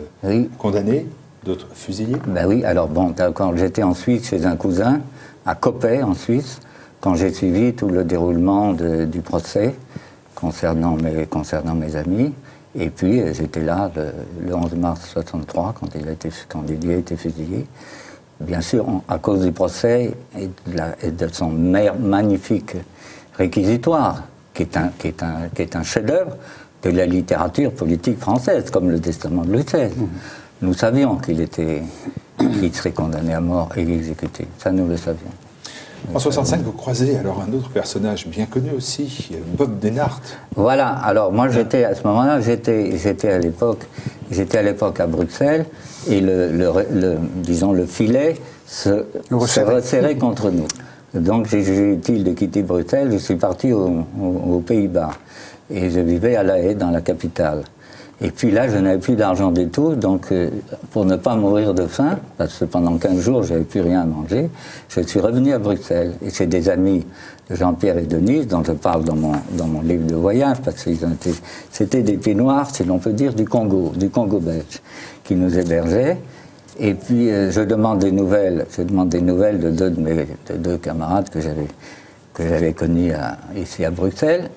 condamnés, d'autres fusillés. Ben oui, alors quand j'étais en Suisse chez un cousin, à Coppet en Suisse, quand j'ai suivi tout le déroulement du procès concernant mes amis, et puis j'étais là le 11 mars 1963 quand il a été fusillé. Bien sûr, à cause du procès et de son magnifique réquisitoire, qui est un chef-d'œuvre de la littérature politique française, comme le Testament de Louis XVI. Nous savions qu'il serait condamné à mort et exécuté. Ça, nous le savions. En 65, vous croisez alors un autre personnage bien connu aussi, Bob Denard. Voilà. Alors moi, j'étais à ce moment-là, j'étais à l'époque à Bruxelles et disons le filet se resserrait contre nous. Donc j'ai jugé utile de quitter Bruxelles. Je suis parti aux Pays-Bas et je vivais à La Haye, dans la capitale. Et puis là, je n'avais plus d'argent du tout, donc pour ne pas mourir de faim, parce que pendant 15 jours, je n'avais plus rien à manger, je suis revenu à Bruxelles. Et c'est des amis de Jean-Pierre et Denise, dont je parle dans mon livre de voyage, parce que c'était des pieds noirs, si l'on peut dire, du Congo belge, qui nous hébergeaient. Et puis je demande des nouvelles de deux camarades que j'avais connus ici à Bruxelles.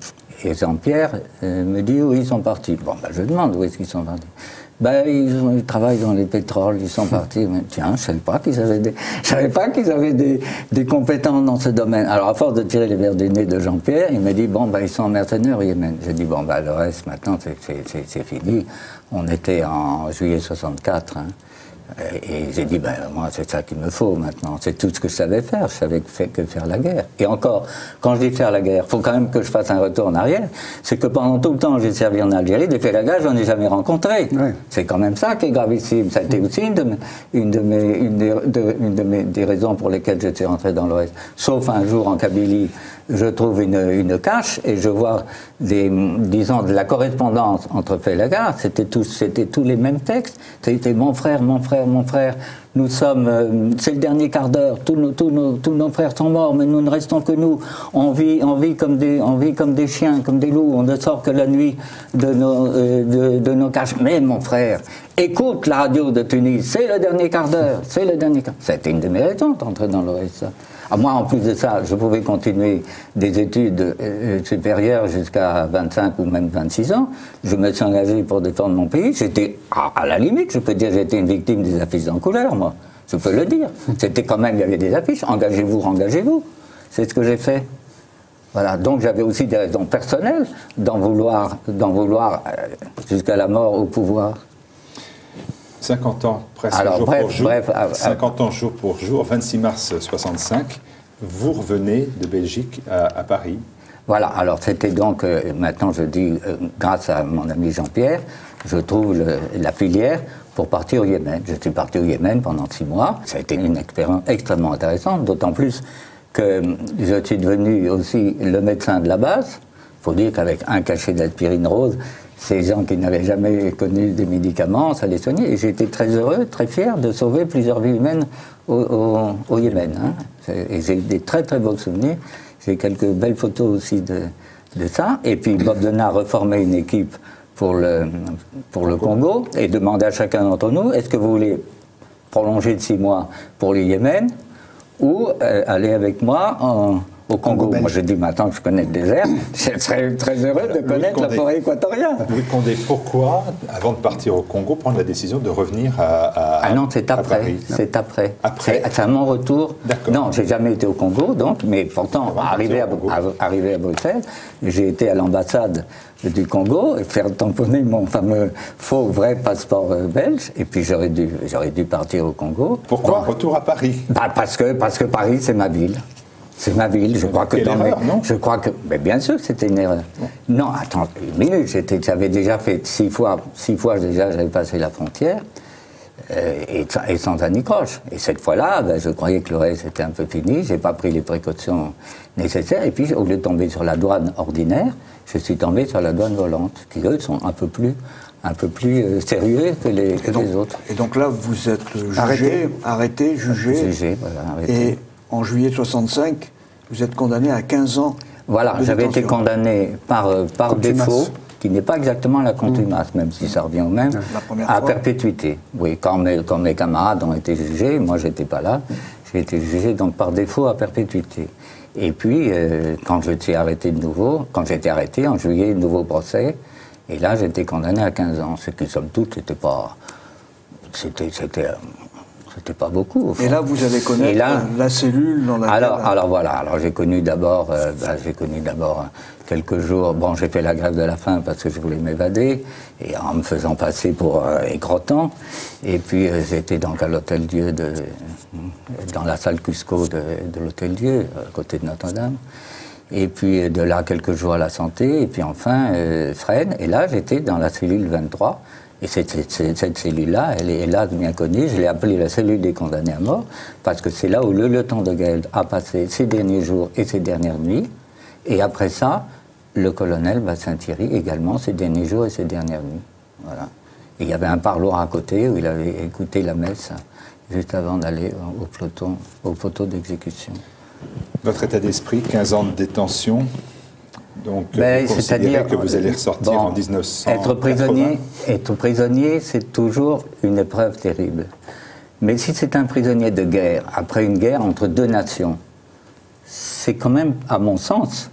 Et Jean-Pierre me dit où ils sont partis. Bon, ben, je demande où est-ce qu'ils sont partis. Ben, ils travaillent dans les pétroles, ils sont partis. Mais, tiens, je ne savais pas qu'ils avaient des compétences dans ce domaine. Alors, à force de tirer les verres du nez de Jean-Pierre, il me dit, bon, ben, ils sont mercenaires au Yémen. J'ai dit, bon, ben, le reste, maintenant, c'est fini. On était en juillet 64, hein. Et j'ai dit, ben, moi, c'est ça qu'il me faut maintenant. C'est tout ce que je savais faire. Je savais que faire la guerre. Et encore, quand je dis faire la guerre, il faut quand même que je fasse un retour en arrière. C'est que pendant tout le temps que j'ai servi en Algérie, des félagage, j'en ai jamais rencontré. Oui. C'est quand même ça qui est gravissime. Ça a été aussi une des raisons pour lesquelles j'étais rentré dans l'Ouest. Sauf un jour en Kabylie, je trouve une cache et je vois disons, de la correspondance entre félagage. C'était tous les mêmes textes. C'était mon frère. Nous sommes, c'est le dernier quart d'heure. Tous nos frères sont morts, mais nous ne restons que nous. On vit comme des chiens, comme des loups. On ne sort que la nuit de nos caches. Mais mon frère, écoute la radio de Tunis. C'est le dernier quart d'heure. C'était une de mes raisons d'entrer dans l'Ouest. Moi, en plus de ça, je pouvais continuer des études supérieures jusqu'à 25 ou même 26 ans. Je me suis engagé pour défendre mon pays. J'étais, à la limite, je peux dire, j'étais une victime des affiches en couleur, moi. Je peux le dire. C'était quand même, il y avait des affiches. Engagez-vous, engagez-vous. C'est ce que j'ai fait. Voilà. Donc, j'avais aussi des raisons personnelles d'en vouloir jusqu'à la mort au pouvoir. 50 ans, presque alors, jour pour jour. 50 ans jour pour jour, 26 mars 65, vous revenez de Belgique à Paris. Voilà, alors c'était donc, maintenant je dis, grâce à mon ami Jean-Pierre, je trouve la filière pour partir au Yémen. Je suis parti au Yémen pendant 6 mois. Ça a été une expérience extrêmement intéressante, d'autant plus que je suis devenu aussi le médecin de la base. Il faut dire qu'avec un cachet d'aspirine rose, ces gens qui n'avaient jamais connu des médicaments, ça les soignait. Et j'ai été très heureux, très fier de sauver plusieurs vies humaines au Yémen. Hein. Et j'ai des très très beaux souvenirs. J'ai quelques belles photos aussi de ça. Et puis Bob Denard reformait une équipe pour le Congo et demandait à chacun d'entre nous, est-ce que vous voulez prolonger de 6 mois pour le Yémen ou aller avec moi au Congo. Moi, je dis maintenant que je connais le désert, je serais très heureux de connaître la forêt équatoriale. Louis Condé, pourquoi, avant de partir au Congo, prendre la décision de revenir à Ah non, c'est après. Paris, c'est après. Après. C'est à mon retour. Non, j'ai jamais été au Congo, donc, mais pourtant, arrivé à Bruxelles, j'ai été à l'ambassade du Congo et faire tamponner mon fameux faux vrai passeport belge, et puis j'aurais dû partir au Congo. Pourquoi un retour à Paris? Parce que Paris, c'est ma ville. C'est ma ville, je crois que Quelle erreur, non? Je crois que, mais bien sûr que c'était une erreur. Non, attends, une minute, j'avais déjà fait 6 fois déjà, j'avais passé la frontière, et sans anicroche. Et cette fois-là, ben, je croyais que le reste était un peu fini, j'ai pas pris les précautions nécessaires, et puis au lieu de tomber sur la douane ordinaire, je suis tombé sur la douane volante, qui eux sont un peu plus sérieux que les autres. Et donc là, vous êtes arrêté, jugé. Jugé, voilà, arrêté. Et en juillet 65, vous êtes condamné à 15 ans. Voilà, j'avais été condamné par défaut, qui n'est pas exactement la contumace, même si ça revient au même, à perpétuité. Oui, quand mes camarades ont été jugés, moi j'étais pas là, j'ai été jugé donc par défaut à perpétuité. Et puis, quand j'étais arrêté de nouveau, quand j'étais arrêté en juillet, nouveau procès, et là j'étais condamné à 15 ans, ce qui somme toute, c'était pas... c'était pas beaucoup. Au fond. Et là, vous allez connaître la cellule dans laquelle... Alors voilà, alors j'ai connu d'abord quelques jours, bon, j'ai fait la grève de la faim parce que je voulais m'évader, et en me faisant passer pour écrotant, et puis j'étais donc à l'Hôtel Dieu, dans la salle Cusco de l'Hôtel Dieu, à côté de Notre-Dame. Et puis de là, quelques jours à la santé, et puis enfin, Fresnes. Et là, j'étais dans la cellule 23. Et cette cellule-là, elle est hélas bien connue. Je l'ai appelée la cellule des condamnés à mort, parce que c'est là où le lieutenant de Geld a passé ses derniers jours et ses dernières nuits. Et après ça, le colonel Bastien-Thierry également, ses derniers jours et ses dernières nuits. Voilà. Et il y avait un parloir à côté où il avait écouté la messe juste avant d'aller au poteau d'exécution. Votre état d'esprit, 15 ans de détention, donc vous considérez que vous allez ressortir en 1980. Être prisonnier, c'est toujours une épreuve terrible. Mais si c'est un prisonnier de guerre, après une guerre entre deux nations, c'est quand même, à mon sens,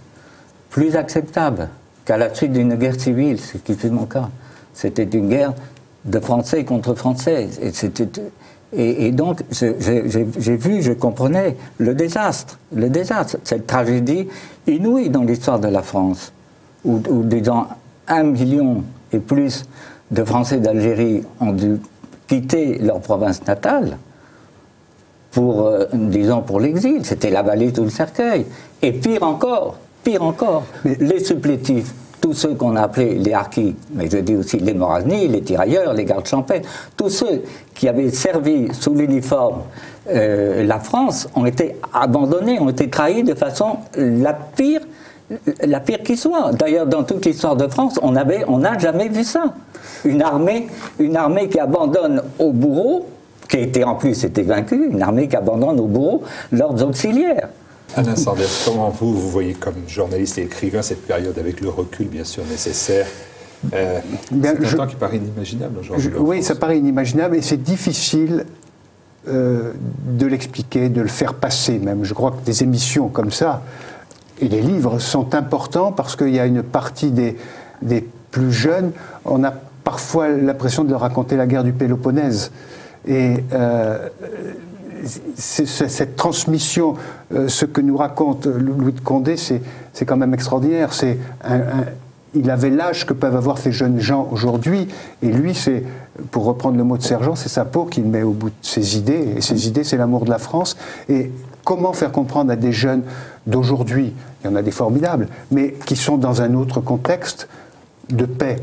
plus acceptable qu'à la suite d'une guerre civile, ce qui fut mon cas. C'était une guerre de Français contre Français. Et donc, j'ai vu, je comprenais le désastre, cette tragédie inouïe dans l'histoire de la France, où disons 1 million et plus de Français d'Algérie ont dû quitter leur province natale pour, disons, pour l'exil. C'était la valise ou le cercueil. Et pire encore, les supplétifs, tous ceux qu'on a appelés les harkis, mais je dis aussi les Morasnis, les tirailleurs, les gardes champêtres, tous ceux qui avaient servi sous l'uniforme la France ont été abandonnés, ont été trahis de façon la pire qui soit. D'ailleurs, dans toute l'histoire de France, on n'a jamais vu ça. Une armée qui abandonne au bourreau, qui était en plus était vaincue, une armée qui abandonne au bourreau leurs auxiliaires. Alain Sanders, comment vous voyez comme journaliste et écrivain cette période avec le recul bien sûr nécessaire? C'est un temps qui paraît inimaginable aujourd'hui. Oui, ça paraît inimaginable et c'est difficile de l'expliquer, de le faire passer même. Je crois que des émissions comme ça et les livres sont importants parce qu'il y a une partie des plus jeunes, on a parfois l'impression de leur raconter la guerre du Péloponnèse. Et cette transmission, ce que nous raconte Louis de Condé, c'est quand même extraordinaire. Il avait l'âge que peuvent avoir ces jeunes gens aujourd'hui, et lui, c'est, pour reprendre le mot de Sergent, c'est sa peau qu'il met au bout de ses idées, et ses idées, c'est l'amour de la France. Et comment faire comprendre à des jeunes d'aujourd'hui, il y en a des formidables, mais qui sont dans un autre contexte de paix,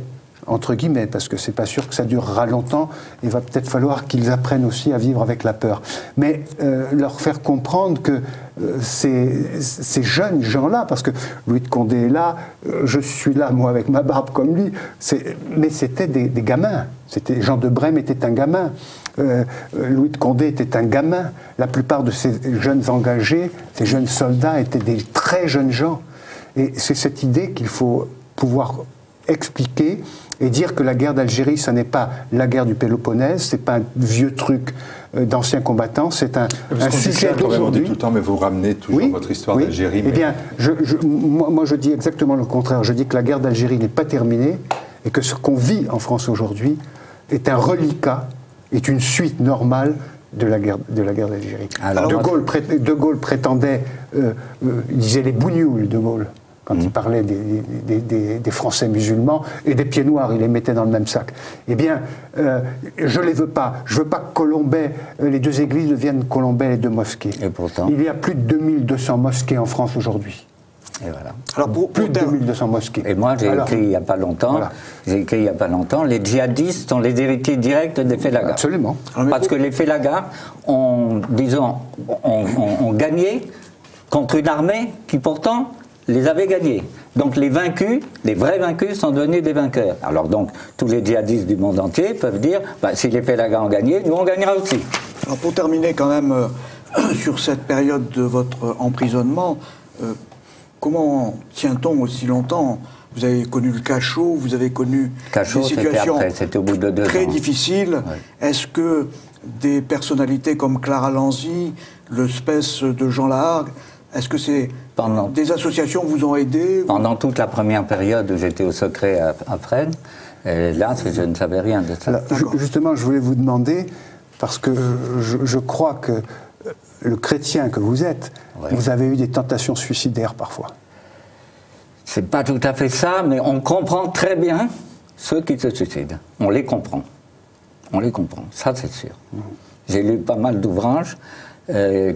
entre guillemets, parce que c'est pas sûr que ça durera longtemps, il va peut-être falloir qu'ils apprennent aussi à vivre avec la peur. Mais leur faire comprendre que ces jeunes gens-là, parce que Louis de Condé est là, je suis là, moi, avec ma barbe comme lui, mais c'était des gamins. Jean de Brême était un gamin. Louis de Condé était un gamin. La plupart de ces jeunes engagés, ces jeunes soldats, étaient des très jeunes gens. Et c'est cette idée qu'il faut pouvoir expliquer et dire que la guerre d'Algérie, ça n'est pas la guerre du Péloponnèse, c'est pas un vieux truc d'anciens combattants, c'est un sujet d'aujourd'hui. Tout le temps, mais vous ramenez toujours votre histoire d'Algérie. Eh bien, moi je dis exactement le contraire. Je dis que la guerre d'Algérie n'est pas terminée et que ce qu'on vit en France aujourd'hui est un reliquat, est une suite normale de la guerre d'Algérie. De Gaulle prétendait, il disait les bougnoules de Gaulle, quand il parlait des Français musulmans et des pieds noirs, il les mettait dans le même sac. Eh bien, je ne les veux pas. Je ne veux pas que Colombey, les deux églises deviennent Colombey les deux mosquées. Et pourtant, il y a plus de 2200 mosquées en France aujourd'hui. Et voilà. Alors plus de 2200 mosquées. Et moi, j'ai écrit il n'y a pas longtemps, les djihadistes sont les héritiers directs des Félagas. Absolument. Parce que les Félagas ont gagné contre une armée qui pourtant les avait gagnés. Donc les vaincus, les vrais vaincus, sont devenus des vainqueurs. Alors donc, tous les djihadistes du monde entier peuvent dire, si les Félagas ont gagné, nous on gagnera aussi. Alors pour terminer quand même sur cette période de votre emprisonnement, comment tient-on aussi longtemps? Vous avez connu le cachot, vous avez connu des situations au bout de 2 très ans. difficiles. Ouais. Est-ce que des personnalités comme Clara Lanzy, le SPES de Jean Lahargue, est-ce que des associations vous ont aidé? Pendant toute la première période où j'étais au secret à Fresnes, là, je ne savais rien de ça. Alors, justement, je voulais vous demander, parce que je crois que le chrétien que vous êtes, vous avez eu des tentations suicidaires parfois. C'est pas tout à fait ça, mais on comprend très bien ceux qui se suicident. On les comprend. On les comprend, ça c'est sûr. J'ai lu pas mal d'ouvrages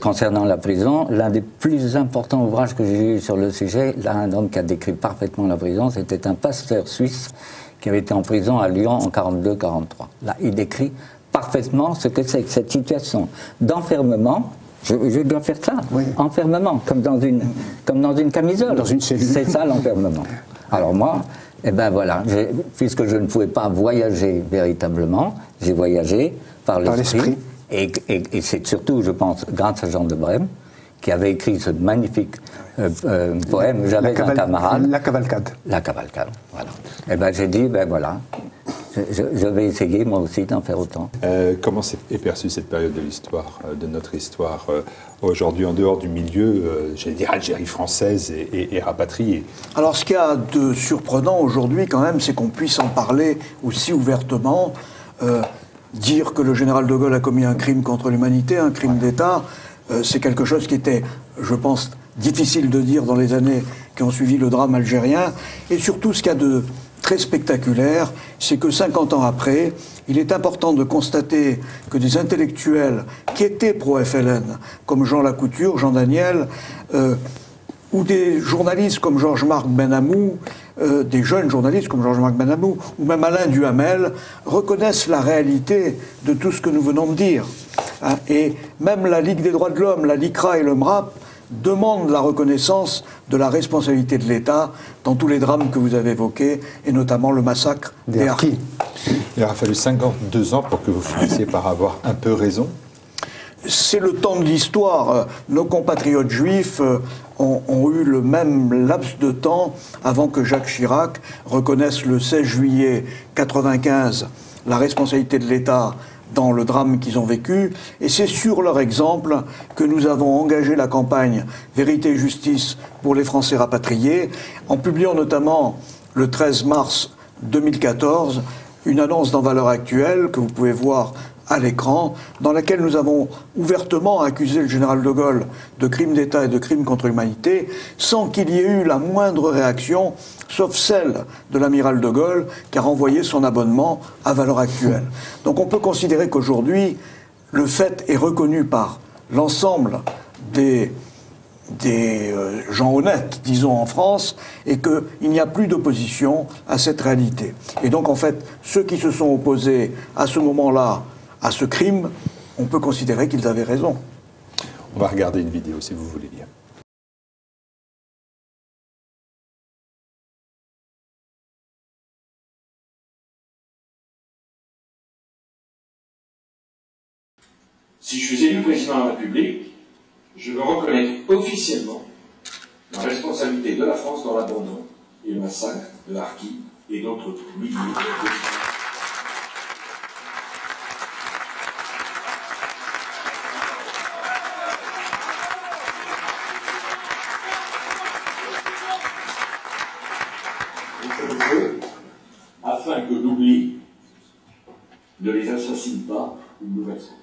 concernant la prison. L'un des plus importants ouvrages que j'ai lu sur le sujet, là, un homme qui a décrit parfaitement la prison, c'était un pasteur suisse qui avait été en prison à Lyon en 42-43. Là, il décrit parfaitement ce que c'est que cette situation d'enfermement. Je dois faire ça, enfermement, comme dans une camisole. Dans une cellule. C'est ça l'enfermement. Alors moi, eh ben voilà, puisque je ne pouvais pas voyager véritablement, j'ai voyagé par l'esprit. Et c'est surtout, je pense, grâce à Jean de Brême, qui avait écrit ce magnifique poème, J'avais un camarade. La cavalcade. La cavalcade, voilà. Et ben j'ai dit, ben voilà, je vais essayer moi aussi d'en faire autant. Comment est perçue cette période de l'histoire, de notre histoire, aujourd'hui en dehors du milieu, j'allais dire Algérie française et rapatriée? Alors ce qu'il y a de surprenant aujourd'hui quand même, c'est qu'on puisse en parler aussi ouvertement. Dire que le général de Gaulle a commis un crime contre l'humanité, un crime d'État, c'est quelque chose qui était, je pense, difficile de dire dans les années qui ont suivi le drame algérien. Et surtout, ce qu'il y a de très spectaculaire, c'est que 50 ans après, il est important de constater que des intellectuels qui étaient pro-FLN, comme Jean Lacouture, Jean Daniel, ou des journalistes comme Georges-Marc Benamou, des jeunes journalistes comme Georges-Marc Benamou, ou même Alain Duhamel, reconnaissent la réalité de tout ce que nous venons de dire. Et même la Ligue des droits de l'homme, la LICRA et le MRAP demandent la reconnaissance de la responsabilité de l'État dans tous les drames que vous avez évoqués, et notamment le massacre des Harkis. Il aura fallu 52 ans pour que vous finissiez par avoir un peu raison. C'est le temps de l'histoire. Nos compatriotes juifs ont eu le même laps de temps avant que Jacques Chirac reconnaisse le 16 juillet 1995 la responsabilité de l'État dans le drame qu'ils ont vécu. Et c'est sur leur exemple que nous avons engagé la campagne Vérité et Justice pour les Français rapatriés, en publiant notamment le 13 mars 2014 une annonce dans Valeurs Actuelles que vous pouvez voir à l'écran, dans laquelle nous avons ouvertement accusé le général de Gaulle de crimes d'État et de crimes contre l'humanité, sans qu'il y ait eu la moindre réaction, sauf celle de l'amiral de Gaulle, qui a renvoyé son abonnement à Valeurs Actuelles. Donc on peut considérer qu'aujourd'hui, le fait est reconnu par l'ensemble des gens honnêtes, disons, en France, et qu'il n'y a plus d'opposition à cette réalité. Et donc, en fait, ceux qui se sont opposés à ce moment-là, à ce crime, on peut considérer qu'ils avaient raison. On va regarder une vidéo, si vous voulez bien. Si je suis élu président de la République, je veux reconnaître officiellement la responsabilité de la France dans l'abandon et le massacre de Harkis et d'autres milliers de afin que l'oubli ne les assassine pas une nouvelle fois.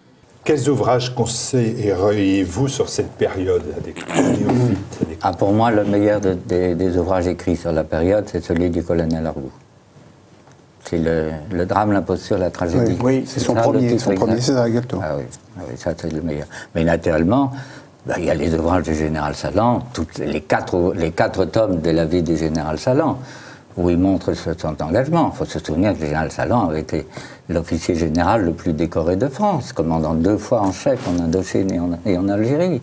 Quels ouvrages conseilleriez-vous sur cette période avec néophytes? Pour moi, le meilleur des ouvrages écrits sur la période, c'est celui du colonel Argout. C'est le drame, l'imposture, la tragédie. Oui, c'est son premier, c'est ça, exactement. Ah oui, ça c'est le meilleur. Mais naturellement, il y a les ouvrages du général Salan, les quatre tomes de la vie du général Salan, où il montre son engagement. Il faut se souvenir que le général Salan avait été l'officier général le plus décoré de France, commandant 2 fois en chef en Indochine et en Algérie.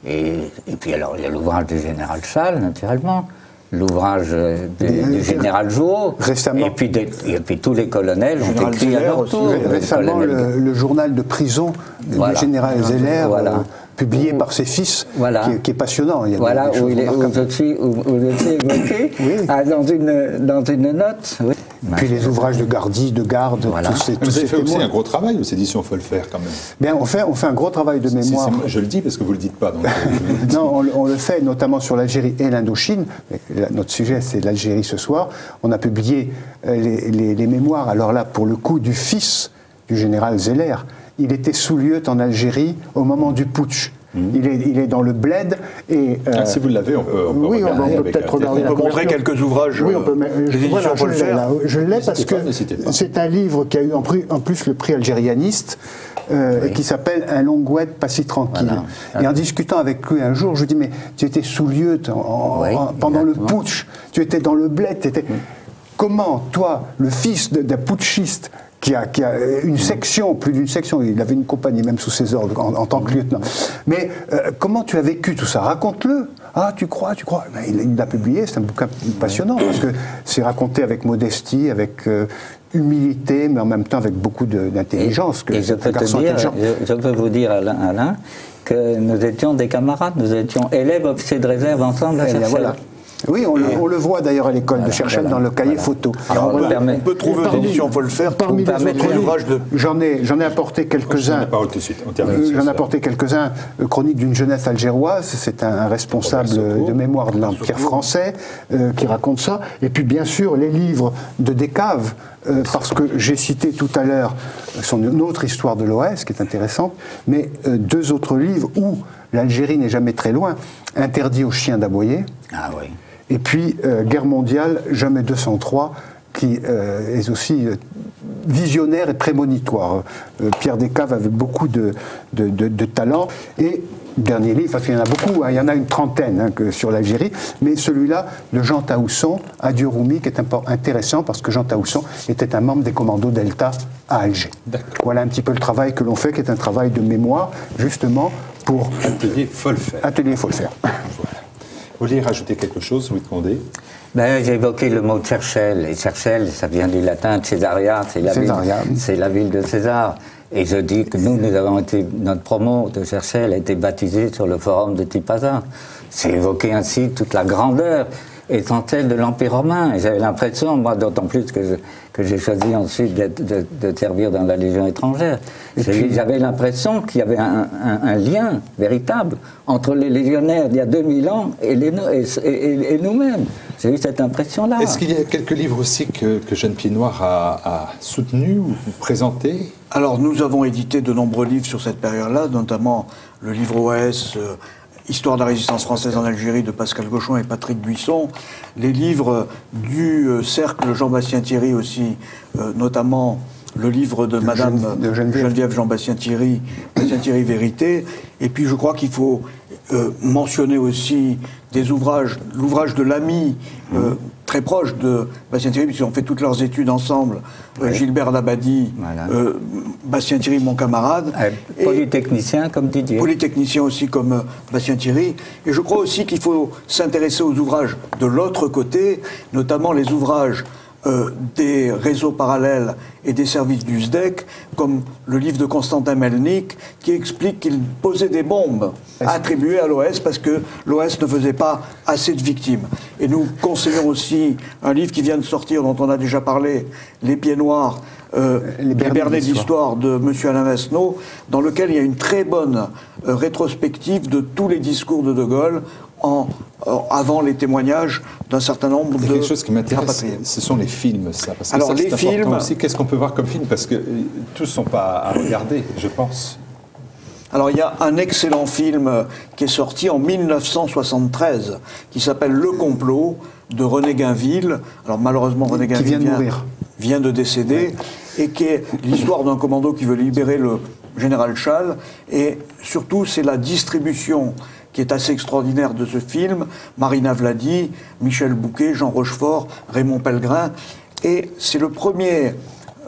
Et puis alors, il y a l'ouvrage du général Schall, naturellement, l'ouvrage du général Jouot, récemment, et puis tous les colonels ont écrit à leur tour. Récemment, le journal de prison du général Zeller, publié par ses fils, qui est passionnant. Il y a où je suis évoqué dans une note. Oui. Puis les ouvrages de Gardy, de Garde, tous ces Vous avez fait aussi un gros travail aux éditions Faut le faire quand même. Bien, on fait un gros travail de mémoire. Je le dis parce que vous ne le dites pas. Donc non, on le fait notamment sur l'Algérie et l'Indochine. Notre sujet, c'est l'Algérie ce soir. On a publié les mémoires, alors là, pour le coup, du fils du général Zeller, il était sous-lieutenant en Algérie au moment du putsch. Il est dans le bled et... si vous l'avez, on peut oui, on peut peut-être regarder. On peut montrer quelques ouvrages. Oui, on peut, voilà, je l'ai parce que c'est un livre qui a eu en plus le prix algérianiste et qui s'appelle Un long oued pas si tranquille. Voilà. Et en discutant avec lui un jour, je lui dis mais tu étais sous-lieutenant pendant le putsch, tu étais dans le bled, comment toi, le fils d'un putschiste qui a une section, plus d'une section, il avait une compagnie même sous ses ordres en tant que lieutenant. Mais comment tu as vécu tout ça? Raconte-le. Ah, tu crois ben, il l'a publié, c'est un bouquin passionnant, parce que c'est raconté avec modestie, avec humilité, mais en même temps avec beaucoup d'intelligence. Et je peux vous dire, Alain, que nous étions des camarades, nous étions élèves officiers de réserve ensemble à Cherchel. Voilà. Oui, on le voit d'ailleurs à l'école de Cherchel dans le cahier photo. Alors, on peut trouver aux éditions, il faut le faire. Parmi les autres livres, j'en ai apporté quelques-uns. J'en ai apporté quelques-uns. Chronique d'une jeunesse algéroise, c'est un responsable de mémoire de l'Empire français qui raconte ça. Et puis bien sûr, les livres de Descaves, parce que j'ai cité tout à l'heure une autre histoire de l'OS qui est intéressante, mais deux autres livres où l'Algérie n'est jamais très loin. Interdit aux chiens d'aboyer. Ah oui. Et puis, Guerre mondiale, jamais 203, qui est aussi visionnaire et prémonitoire. Pierre Descaves avait beaucoup de talent. Et, dernier livre, parce qu'il y en a beaucoup, il y en a une trentaine sur l'Algérie, mais celui-là, de Jean Taousson, Adieu Roumi, qui est intéressant, parce que Jean Taousson était un membre des commandos Delta à Alger. Voilà un petit peu le travail que l'on fait, qui est un travail de mémoire, justement, pour... Atelier Folfer. Atelier Folfer. Voilà. Vous vouliez rajouter quelque chose, Louis de Condé? J'ai évoqué le mot de Cherchel, et Cherchel, ça vient du latin Caesaria, c'est la ville de César. Et je dis que nous avons été, notre promo de Cherchel a été baptisé sur le forum de Tipaza. C'est évoqué ainsi toute la grandeur essentielle de l'Empire romain. Et j'avais l'impression, moi, d'autant plus que j'ai choisi ensuite de servir dans la Légion étrangère. J'avais l'impression qu'il y avait un lien véritable entre les légionnaires d'il y a 2000 ans et nous-mêmes. J'ai eu cette impression-là. Est-ce qu'il y a quelques livres aussi que Jeune Pied Noir a soutenus ou présentés? Alors, nous avons édité de nombreux livres sur cette période-là, notamment le livre OAS, Histoire de la résistance française en Algérie de Pascal Gauchon et Patrick Buisson, les livres du cercle Jean-Bastien Thierry aussi, notamment le livre de Madame Geneviève Jean-Bastien Thierry, Vérité, et puis je crois qu'il faut mentionner aussi des ouvrages, l'ouvrage de l'ami très proche de Bastien Thierry, puisqu'ils ont fait toutes leurs études ensemble, Gilbert Labadie, Bastien Thierry, mon camarade. Polytechnicien comme Didier. Polytechnicien aussi comme Bastien Thierry. Et je crois aussi qu'il faut s'intéresser aux ouvrages de l'autre côté, notamment les ouvrages des réseaux parallèles et des services du SDEC, comme le livre de Constantin Melnik, qui explique qu'il posait des bombes attribuées à l'OS parce que l'OS ne faisait pas assez de victimes. Et nous conseillons aussi un livre qui vient de sortir, dont on a déjà parlé, Les Pieds Noirs, les Bernets d'Histoire de M. Alain Vesneau, dans lequel il y a une très bonne rétrospective de tous les discours de De Gaulle avant les témoignages d'un certain nombre de... quelque chose qui m'intéresse, ce sont les films, ça. Parce que alors, les films... aussi. Qu'est-ce qu'on peut voir comme film? Parce que tous ne sont pas à regarder, je pense. Alors, il y a un excellent film qui est sorti en 1973, qui s'appelle Le Complot, de René Gainville. Alors, malheureusement, René Gainville vient de décéder, et qui est l'histoire d'un commando qui veut libérer le général Chal. Et surtout, c'est la distribution qui est assez extraordinaire de ce film, Marina Vladi, Michel Bouquet, Jean Rochefort, Raymond Pellegrin. Et c'est le premier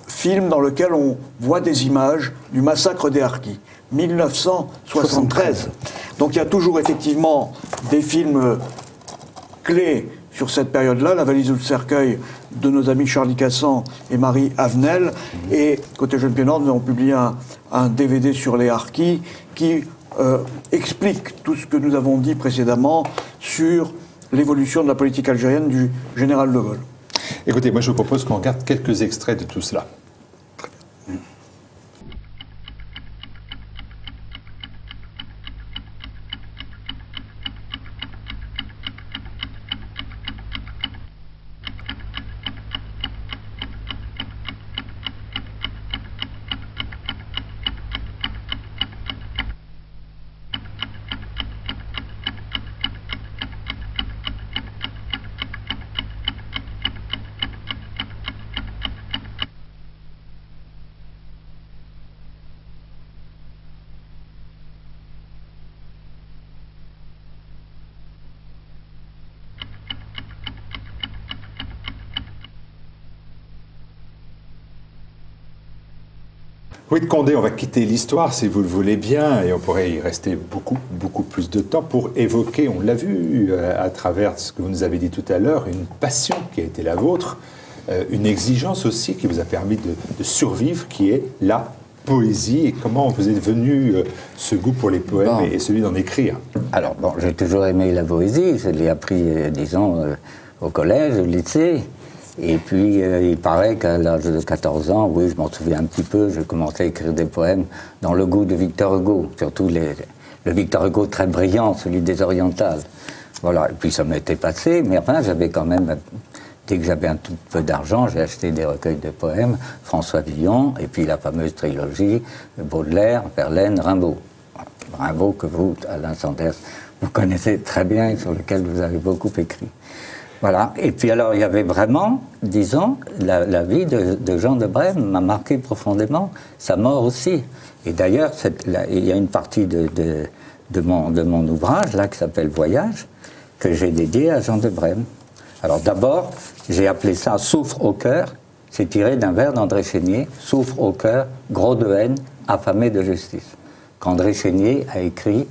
film dans lequel on voit des images du massacre des Harkis, 1973. Donc il y a toujours effectivement des films clés sur cette période-là, La valise ou le cercueil de nos amis Charlie Cassan et Marie Avenel. Et côté Jeune Pied Noir, nous avons publié un DVD sur les Harkis qui explique tout ce que nous avons dit précédemment sur l'évolution de la politique algérienne du général de Gaulle. Écoutez, moi je vous propose qu'on regarde quelques extraits de tout cela. Louis de Condé, on va quitter l'histoire si vous le voulez bien, et on pourrait y rester beaucoup plus de temps pour évoquer, on l'a vu à travers ce que vous nous avez dit tout à l'heure, une passion qui a été la vôtre, une exigence aussi qui vous a permis de survivre, qui est la poésie, et comment vous êtes venu ce goût pour les poèmes et celui d'en écrire. Alors, bon, j'ai toujours aimé la poésie, je l'ai appris, disons, au collège, au lycée. Et puis, il paraît qu'à l'âge de 14 ans, oui, je m'en souviens un petit peu, j'ai commencé à écrire des poèmes dans le goût de Victor Hugo, surtout le Victor Hugo très brillant, celui des Orientales. Voilà, et puis ça m'était passé, mais enfin, j'avais quand même, dès que j'avais un tout peu d'argent, j'ai acheté des recueils de poèmes, François Villon, et puis la fameuse trilogie, Baudelaire, Verlaine, Rimbaud. Rimbaud que vous, Alain Sanders, vous connaissez très bien et sur lequel vous avez beaucoup écrit. Voilà. Et puis alors, il y avait vraiment, disons, la vie de Jean de Brême m'a marqué profondément, sa mort aussi. Et d'ailleurs, il y a une partie de mon ouvrage, là, qui s'appelle Voyage, que j'ai dédié à Jean de Brême. Alors d'abord, j'ai appelé ça « Souffre au cœur », c'est tiré d'un vers d'André Chénier, « Souffre au cœur, gros de haine, affamé de justice », qu'André Chénier a écrit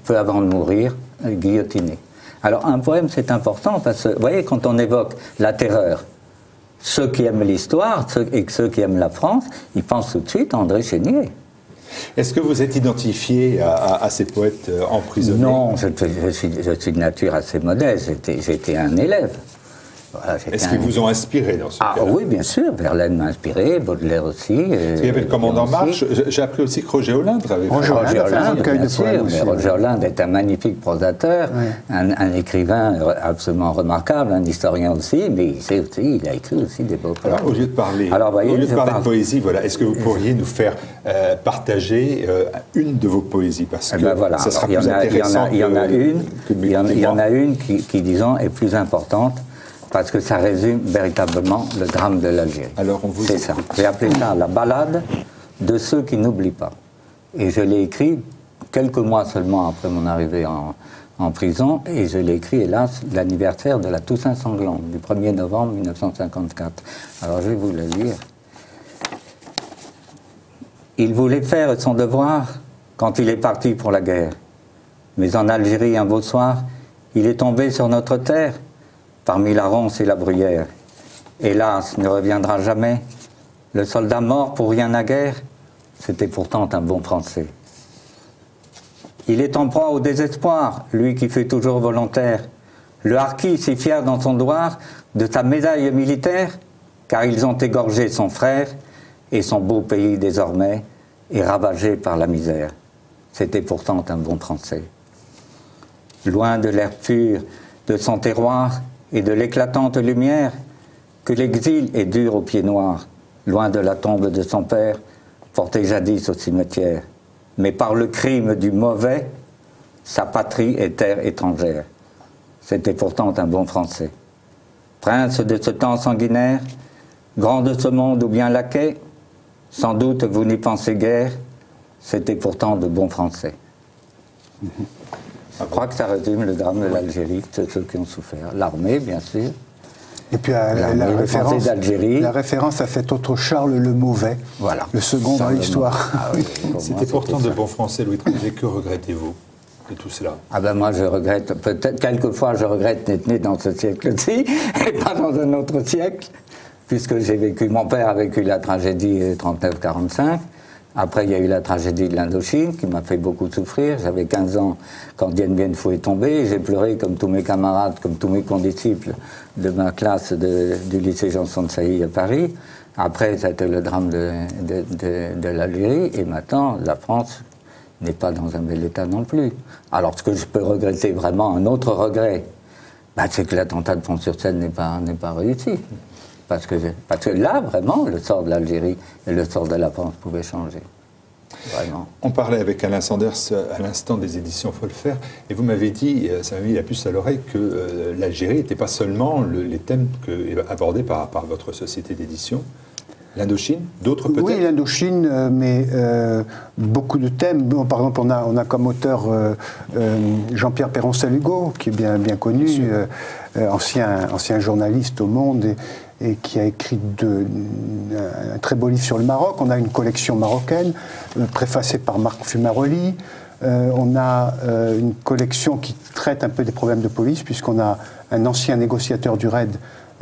peu avant de mourir, guillotiné. Alors un poème, c'est important parce que, vous voyez, quand on évoque la terreur, ceux qui aiment l'histoire et ceux qui aiment la France, ils pensent tout de suite à André Chénier. Est-ce que vous êtes identifié à ces poètes emprisonnés? Non, je suis de nature assez modeste, j'étais un élève. Voilà, est-ce qu'ils vous ont inspiré dans ce cas? Oui, bien sûr. Verlaine m'a inspiré, Baudelaire aussi. Il y avait le Commandant Marche. J'ai appris aussi que Roger Hollindre avait Roger Hollindre, bien sûr. Mais Roger Hollindre est un magnifique prosateur, un écrivain absolument remarquable, un historien aussi, mais il a écrit aussi des beaux poèmes. Alors, au lieu de parler, de poésie, voilà, est-ce que vous pourriez nous faire partager une de vos poésies? Parce que ça sera plus intéressant. Il y en a une qui, disons, est plus importante. Parce que ça résume véritablement le drame de l'Algérie. Alors on vous c'est ça. J'ai appelé ça la ballade de ceux qui n'oublient pas. Et je l'ai écrit quelques mois seulement après mon arrivée en prison, et je l'ai écrit, hélas, l'anniversaire de la Toussaint sanglante, du 1er novembre 1954. Alors je vais vous le lire. Il voulait faire son devoir quand il est parti pour la guerre. Mais en Algérie, un beau soir, il est tombé sur notre terre, parmi la ronce et la bruyère. Hélas, ne reviendra jamais. Le soldat mort pour rien à guerre, c'était pourtant un bon Français. Il est en proie au désespoir, lui qui fut toujours volontaire. Le harki si fier dans son devoir de sa médaille militaire, car ils ont égorgé son frère, et son beau pays désormais est ravagé par la misère. C'était pourtant un bon Français. Loin de l'air pur de son terroir, et de l'éclatante lumière, que l'exil est dur aux pieds noirs, loin de la tombe de son père, porté jadis au cimetière. Mais par le crime du mauvais, sa patrie est terre étrangère. C'était pourtant un bon Français. Prince de ce temps sanguinaire, grand de ce monde ou bien laquais, sans doute vous n'y pensez guère, c'était pourtant de bons Français. Je crois que ça résume le drame de l'Algérie, de ceux qui ont souffert. L'armée, bien sûr. Et puis la référence a fait autre Charles le Mauvais, voilà. Le second dans l'histoire. Ah oui, c'était pourtant de bons Français, Louis de Condé. Que regrettez-vous de tout cela? Ah ben moi je regrette, peut-être quelquefois je regrette d'être né dans ce siècle-ci et pas dans un autre siècle, puisque j'ai vécu, mon père a vécu la tragédie 39-45. Après, il y a eu la tragédie de l'Indochine qui m'a fait beaucoup souffrir. J'avais 15 ans quand Dien Bien Phu est tombé. J'ai pleuré comme tous mes camarades, comme tous mes condisciples de ma classe du lycée Janson de Sailly à Paris. Après, ça a été le drame de l'Algérie. Et maintenant, la France n'est pas dans un bel état non plus. Alors, ce que je peux regretter vraiment, un autre regret, c'est que l'attentat de Pont-sur-Seine n'est pas réussi. Parce que là, vraiment, le sort de l'Algérie et le sort de la France pouvaient changer. Vraiment. On parlait avec Alain Sanders à l'instant des éditions Folfer, et vous m'avez dit, ça m'a mis la puce à l'oreille, que l'Algérie n'était pas seulement les thèmes abordés par votre société d'édition. L'Indochine, d'autres peut-être? Oui, l'Indochine, mais beaucoup de thèmes. Bon, par exemple, on a comme auteur Jean-Pierre Perron-Salugo, qui est bien connu, ancien journaliste au Monde, et qui a écrit un très beau livre sur le Maroc. On a une collection marocaine, préfacée par Marc Fumaroli. On a une collection qui traite un peu des problèmes de police, puisqu'on a un ancien négociateur du RAID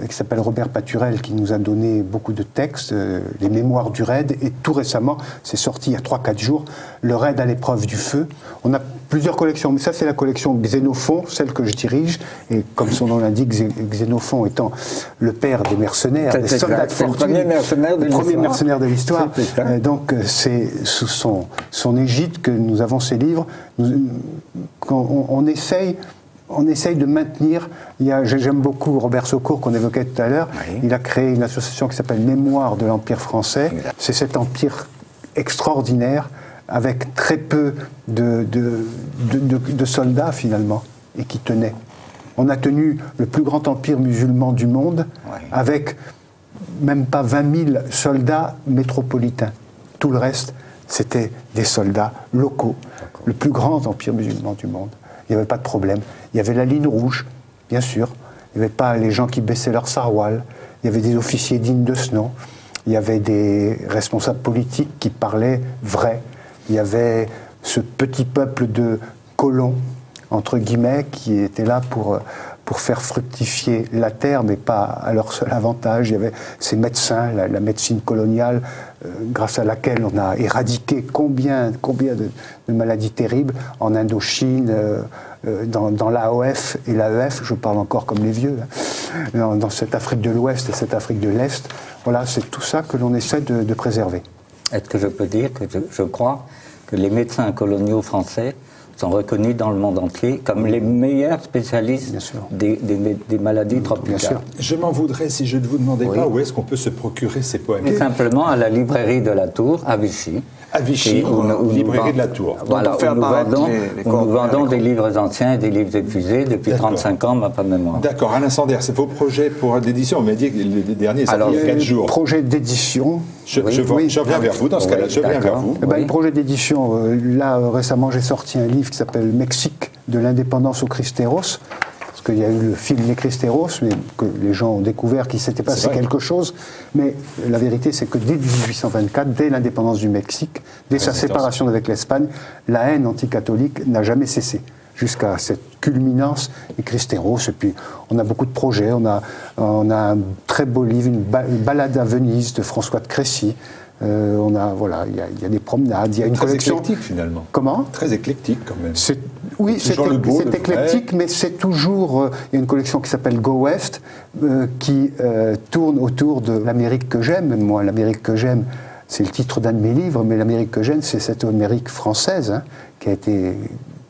qui s'appelle Robert Paturel, qui nous a donné beaucoup de textes, les mémoires du RAID, et tout récemment, c'est sorti il y a 3-4 jours, le RAID à l'épreuve du feu. On a plusieurs collections, mais ça c'est la collection Xénophon, celle que je dirige, et comme son nom l'indique, Xénophon étant le père des mercenaires, des soldats de fortune, le premier mercenaire de l'histoire. Donc c'est sous son égide que nous avons ces livres. On essaye de maintenir. J'aime beaucoup Robert Secours qu'on évoquait tout à l'heure. Oui. Il a créé une association qui s'appelle Mémoire de l'Empire français. C'est cet empire extraordinaire avec très peu de soldats finalement et qui tenait. On a tenu le plus grand empire musulman du monde avec même pas 20 000 soldats métropolitains. Tout le reste, c'était des soldats locaux. Le plus grand empire musulman du monde. Il n'y avait pas de problème. Il y avait la ligne rouge, bien sûr. Il n'y avait pas les gens qui baissaient leur saroual. Il y avait des officiers dignes de ce nom. Il y avait des responsables politiques qui parlaient vrai. Il y avait ce petit peuple de colons, entre guillemets, qui était là pour faire fructifier la terre, mais pas à leur seul avantage. Il y avait ces médecins, la médecine coloniale, grâce à laquelle on a éradiqué combien de maladies terribles en Indochine, dans l'AOF et l'AEF, je parle encore comme les vieux, dans cette Afrique de l'Ouest et cette Afrique de l'Est. Voilà, c'est tout ça que l'on essaie de préserver. Est-ce que je peux dire que je crois que les médecins coloniaux français sont reconnus dans le monde entier comme les meilleurs spécialistes des maladies tropicales. Je m'en voudrais si je ne vous demandais pas où est-ce qu'on peut se procurer ces poèmes. Et simplement à la librairie de la Tour, à Vichy. À Vichy, librairie de la Tour. Voilà, où nous vendons des livres anciens et des livres épuisés depuis 35 ans, ma mémoire. D'accord, Alain Sanders, c'est vos projets pour d'édition. On m'a dit que les derniers, ça fait 4 jours. Projet d'édition. Je reviens vers vous dans ce cas-là. Je viens vers vous. Le projet d'édition, là, récemment, j'ai sorti un livre qui s'appelle Mexique, de l'indépendance au Cristeros. Parce qu'il y a eu le film Les Cristeros, mais que les gens ont découvert qu'il s'était passé quelque chose. Mais la vérité, c'est que dès 1824, dès l'indépendance du Mexique, dès sa séparation avec l'Espagne, la haine anticatholique n'a jamais cessé. Jusqu'à cette culminance des Cristeros. Et puis, on a beaucoup de projets. On a un très beau livre, une balade à Venise de François de Crécy. Voilà, il y a des promenades, il y a une collection. Très éclectique finalement. Comment ? Très éclectique quand même. Oui, c'est éclectique, mais c'est toujours. Il y a une collection qui s'appelle Go West, qui tourne autour de l'Amérique que j'aime. Moi, l'Amérique que j'aime, c'est le titre d'un de mes livres, mais l'Amérique que j'aime, c'est cette Amérique française, qui a été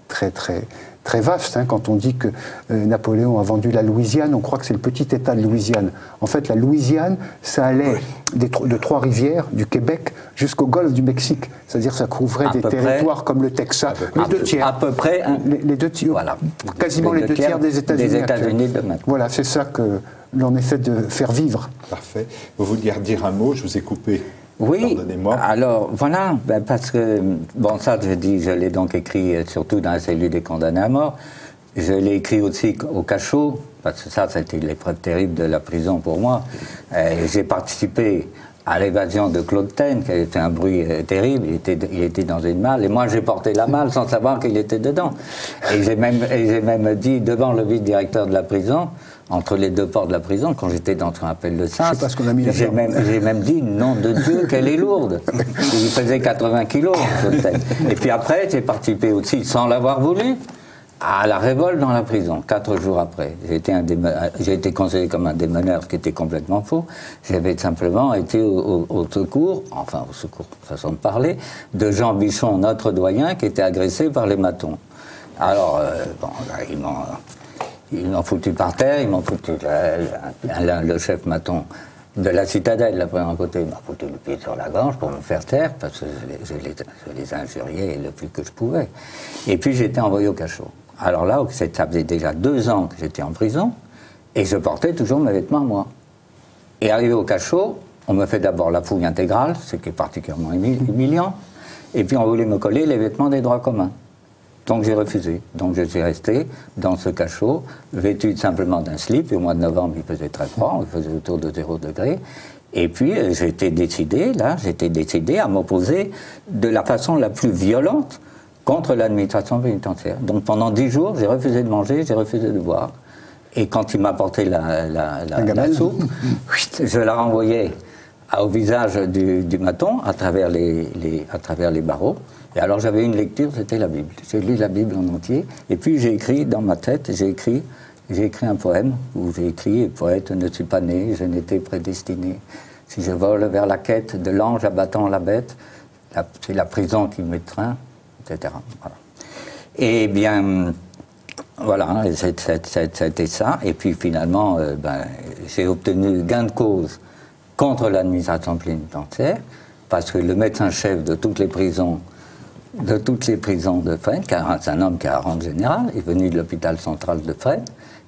très vaste. Quand on dit que Napoléon a vendu la Louisiane, on croit que c'est le petit État de Louisiane. En fait, la Louisiane, ça allait de Trois-Rivières, du Québec, jusqu'au golfe du Mexique. C'est-à-dire ça couvrait des territoires comme le Texas. Les deux tiers. À peu près. Les deux tiers. Voilà. Quasiment les deux tiers des États-Unis. Voilà, c'est ça que l'on essaie de faire vivre. Parfait. Vous vouliez dire un mot, je vous ai coupé. Oui, alors voilà, parce que, bon ça je l'ai donc écrit surtout dans la cellule des condamnés à mort, je l'ai écrit aussi au cachot, parce que ça c'était l'épreuve terrible de la prison pour moi. J'ai participé à l'évasion de Claude Taine, qui avait fait un bruit terrible, il était dans une malle, et moi j'ai porté la malle sans savoir qu'il était dedans. Et j'ai même dit devant le vice-directeur de la prison, entre les deux portes de la prison, quand j'étais dans ce qu'on appelle le sens, j'ai même dit, nom de Dieu, qu'elle est lourde. Il faisait 80 kilos. Et puis après, j'ai participé aussi, sans l'avoir voulu, à la révolte dans la prison, 4 jours après. J'ai été considéré comme un démeneur, ce qui était complètement faux. J'avais simplement été au secours, façon de parler, de Jean Bichon, notre doyen, qui était agressé par les matons. Alors, ils m'ont foutu par terre, ils m'ont foutu le chef maton de la citadelle, là, d'un côté, il m'a foutu le pied sur la gorge pour me faire taire, parce que je les injuriais le plus que je pouvais. Et puis j'étais envoyé au cachot. Alors là, ça faisait déjà 2 ans que j'étais en prison, et je portais toujours mes vêtements, moi. Et arrivé au cachot, on me fait d'abord la fouille intégrale, ce qui est particulièrement humiliant, et puis on voulait me coller les vêtements des droits communs. Donc j'ai refusé. Donc je suis resté dans ce cachot, vêtu simplement d'un slip. Et au mois de novembre, il faisait très froid, il faisait autour de 0 degré. Et puis j'étais décidé à m'opposer de la façon la plus violente contre l'administration pénitentiaire. Donc pendant 10 jours, j'ai refusé de manger, j'ai refusé de boire. Et quand il m'apportait la soupe, je la renvoyais au visage du maton à travers les barreaux. Et alors j'avais une lecture, c'était la Bible. J'ai lu la Bible en entier. Et puis j'ai écrit dans ma tête, j'ai écrit un poème où j'ai écrit « Poète ne suis pas né, je n'étais prédestiné. Si je vole vers la quête de l'ange abattant la bête, c'est la prison qui m'étreint, etc. » Voilà. Et bien, voilà, c'était ça. Et puis finalement, j'ai obtenu gain de cause contre l'administration pénitentiaire, parce que le médecin-chef de toutes les prisons de Fresnes, c'est un homme qui a rang général, est venu de l'hôpital central de Fresnes,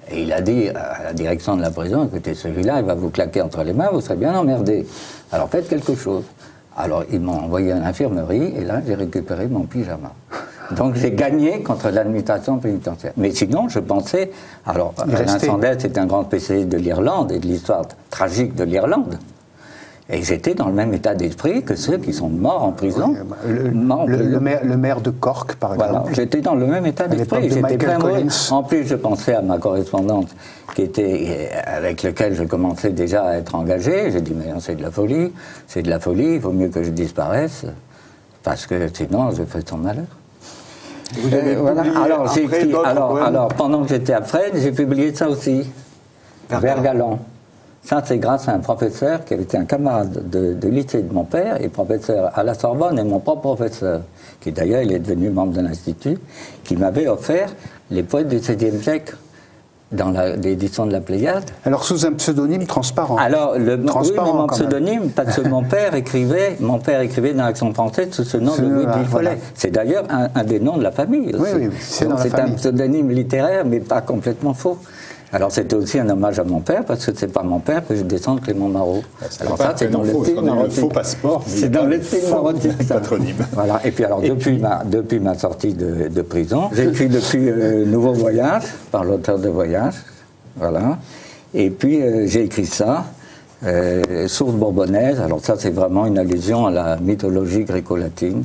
et il a dit à la direction de la prison, écoutez, celui-là, il va vous claquer entre les mains, vous serez bien emmerdé. Alors faites quelque chose. Alors ils m'ont envoyé à l'infirmerie, et là, j'ai récupéré mon pyjama. Donc j'ai gagné contre l'administration pénitentiaire. Mais sinon, je pensais... Alors, Alain Sanders est un grand spécialiste de l'Irlande et de l'histoire tragique de l'Irlande. Et j'étais dans le même état d'esprit que ceux qui sont morts en prison. Le maire de Cork, par exemple. Voilà, j'étais dans le même état d'esprit. J'étais plein mauvais. En plus, je pensais à ma correspondante avec laquelle je commençais déjà à être engagé. J'ai dit, mais c'est de la folie, il vaut mieux que je disparaisse, parce que sinon, je fais son malheur. Vous avez voilà. Alors, pendant que j'étais à Fresnes, j'ai publié ça aussi, Vergalant. Ça, c'est grâce à un professeur qui avait été un camarade de lycée de mon père, et professeur à la Sorbonne, et mon propre professeur, qui d'ailleurs, il est devenu membre de l'Institut, qui m'avait offert les poètes du XVIe siècle dans l'édition de la Pléiade. Alors, sous un pseudonyme transparent. Alors, oui, mais mon pseudonyme, parce que mon père écrivait dans l'Action française sous ce nom de Louis de Villefollet. Voilà. C'est d'ailleurs un des noms de la famille aussi. Oui, c'est un pseudonyme littéraire, mais pas complètement faux. Alors c'était aussi un hommage à mon père, parce que c'est pas mon père que je descends de Clément Marot. Alors ça, c'est dans le faux passeport. C'est dans le style marotique. Patronyme. Voilà. Et puis alors, depuis ma sortie de prison, j'écris depuis Nouveau Voyage, par l'auteur de Voyage. Voilà. Et puis j'ai écrit ça, Source bourbonnaise. Alors ça, c'est vraiment une allusion à la mythologie gréco-latine.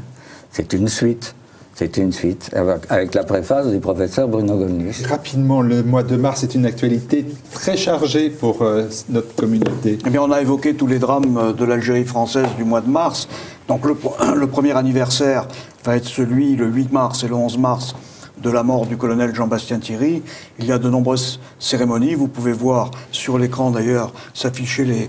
C'est une suite. C'est une suite, avec la préface du professeur Bruno Gollnisch. Rapidement, le mois de mars est une actualité très chargée pour notre communauté. Eh bien, on a évoqué tous les drames de l'Algérie française du mois de mars. Donc le premier anniversaire va être celui, le 8 mars et le 11 mars, de la mort du colonel Jean-Bastien Thierry. Il y a de nombreuses cérémonies. Vous pouvez voir sur l'écran d'ailleurs s'afficher les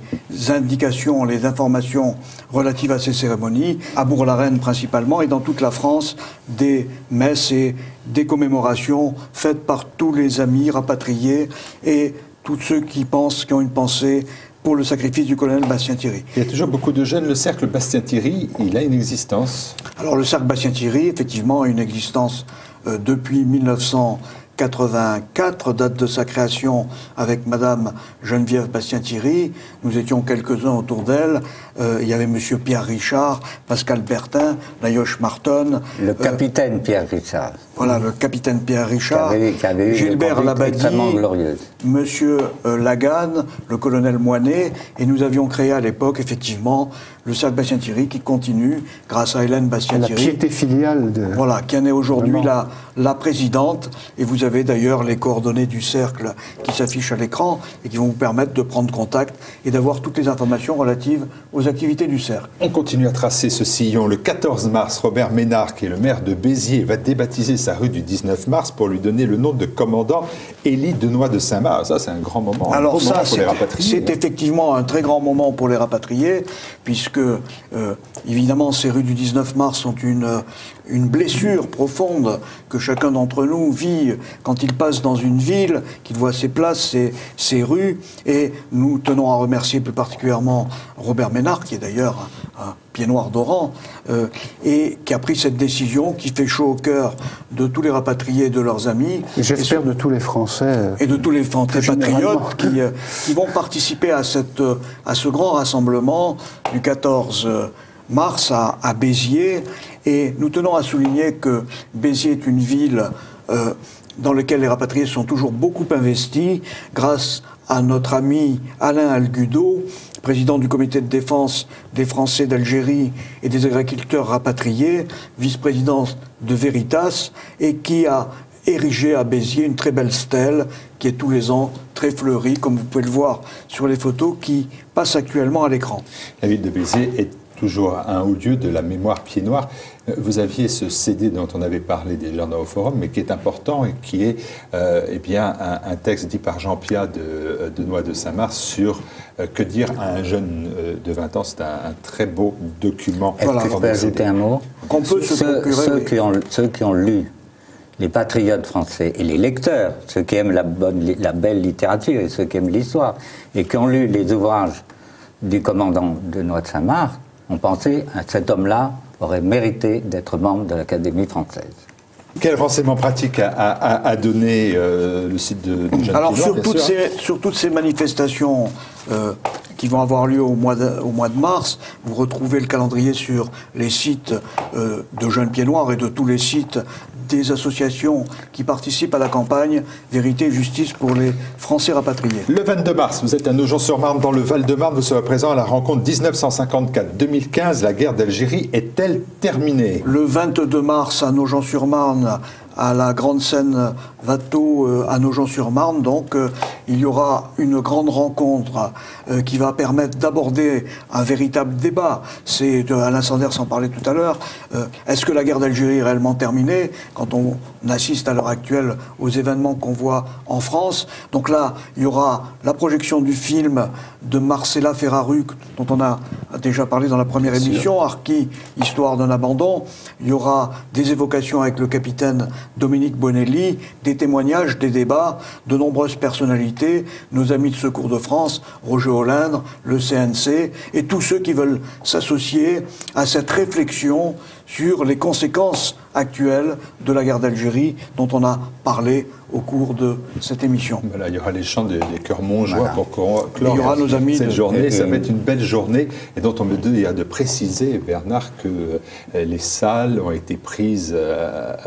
indications, les informations relatives à ces cérémonies, à Bourg-la-Reine principalement, et dans toute la France, des messes et des commémorations faites par tous les amis rapatriés et tous ceux qui ont une pensée pour le sacrifice du colonel Bastien Thierry. Il y a toujours beaucoup de jeunes. Le cercle Bastien Thierry, il a une existence. Alors le cercle Bastien Thierry, effectivement, a une existence depuis 1984, date de sa création avec Madame Geneviève Bastien-Thierry. Nous étions quelques-uns autour d'elle. Il y avait Monsieur Pierre Richard, Pascal Bertin, Layoche Marton. Le capitaine Pierre Richard. Voilà, le capitaine Pierre Richard. Qui avait Gilbert Labadie, Monsieur Laganne, le colonel Moinet. Et nous avions créé à l'époque, effectivement, le cercle Bastien-Thierry qui continue grâce à Hélène Bastien-Thierry. La piété filiale de... Voilà, qui en est aujourd'hui la présidente. Et vous avez d'ailleurs les coordonnées du cercle qui s'affichent à l'écran et qui vont vous permettre de prendre contact et d'avoir toutes les informations relatives aux activités du cercle. On continue à tracer ce sillon. Le 14 mars, Robert Ménard, qui est le maire de Béziers, va débaptiser sa rue du 19 mars pour lui donner le nom de commandant Élie Denoy de Saint-Mars. Ça, c'est un grand moment. Alors ça, c'est effectivement un très grand moment pour les rapatriés, puisque évidemment, ces rues du 19 mars sont une blessure profonde que chacun d'entre nous vit quand il passe dans une ville, qu'il voit ses places, ses rues. Et nous tenons à remercier plus particulièrement Robert Ménard, qui est d'ailleurs un pied noir d'Oran, et qui a pris cette décision qui fait chaud au cœur de tous les rapatriés et de leurs amis. J'espère de tous les Français. Et de tous les Français patriotes qui vont participer à ce grand rassemblement du 14 mars à Béziers. Et nous tenons à souligner que Béziers est une ville dans laquelle les rapatriés sont toujours beaucoup investis, grâce à notre ami Alain Algudo, président du comité de défense des Français d'Algérie et des agriculteurs rapatriés, vice-président de Veritas, et qui a érigé à Béziers une très belle stèle qui est tous les ans très fleurie, comme vous pouvez le voir sur les photos qui passent actuellement à l'écran. La ville de Béziers est toujours un haut lieu de la mémoire pied-noir. Vous aviez ce CD dont on avait parlé déjà dans le forum, mais qui est important et qui est eh bien, un texte dit par Jean Piat de Noix de Saint-Mars sur que dire à un jeune de 20 ans. C'est un très beau document. Est-ce que je peux ajouter un mot? Qu'on peut se procurer, ceux qui ont lu les patriotes français et les lecteurs, ceux qui aiment la belle littérature et ceux qui aiment l'histoire, et qui ont lu les ouvrages du commandant de Noix de Saint-Mars, ont pensé que cet homme-là aurait mérité d'être membre de l'Académie française. Quel renseignement pratique a donné le site de Jeanne Alors Pied-Noir, sur toutes ces manifestations qui vont avoir lieu au mois de mars, vous retrouvez le calendrier sur les sites de Jeanne Pied-Noir et de tous les sites des associations qui participent à la campagne Vérité et Justice pour les Français rapatriés. Le 22 mars, vous êtes à Nogent-sur-Marne dans le Val-de-Marne, vous serez présent à la rencontre 1954-2015. La guerre d'Algérie est-elle terminée? Le 22 mars à Nogent-sur-Marne, à la grande scène Watteau à Nogent-sur-Marne, donc il y aura une grande rencontre qui va permettre d'aborder un véritable débat. C'est Alain Sanders s'en parlait tout à l'heure. Est-ce que la guerre d'Algérie est réellement terminée quand on assiste à l'heure actuelle aux événements qu'on voit en France? Donc là, il y aura la projection du film de Marcella Ferraruc, dont on a déjà parlé dans la première émission, Harki, Histoire d'un abandon. Il y aura des évocations avec le capitaine Dominique Bonelli, des témoignages, des débats, de nombreuses personnalités, nos amis de Secours de France, Roger Hollindre, le CNC, et tous ceux qui veulent s'associer à cette réflexion sur les conséquences actuelles de la guerre d'Algérie dont on a parlé au cours de cette émission. Voilà, il y aura les chants des cœurs montjoie pour clore il y aura nos amis cette journée. Ça va être une belle journée et dont on me dit de préciser, Bernard, que les salles ont été prises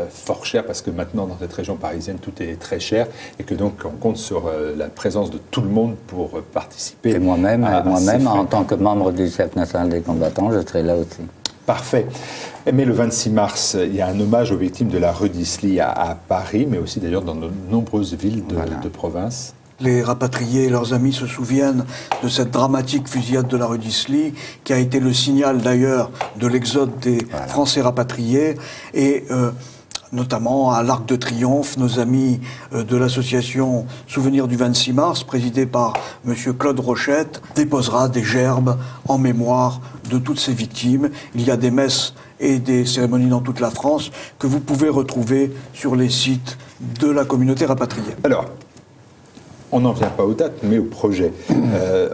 fort cher parce que maintenant dans cette région parisienne tout est très cher et que donc on compte sur la présence de tout le monde pour participer. Et moi-même, en tant que membre du Cercle national des combattants, je serai là aussi. Parfait. Mais le 26 mars, il y a un hommage aux victimes de la rue d'Isly à Paris, mais aussi d'ailleurs dans de nombreuses villes de province. Les rapatriés et leurs amis se souviennent de cette dramatique fusillade de la rue d'Isly, qui a été le signal d'ailleurs de l'exode des Français rapatriés. Et notamment à l'Arc de Triomphe, nos amis de l'association Souvenir du 26 mars, présidée par M. Claude Rochette, déposera des gerbes en mémoire de toutes ces victimes. Il y a des messes et des cérémonies dans toute la France que vous pouvez retrouver sur les sites de la communauté rapatriée. Alors, on n'en vient pas aux dates, mais au projet.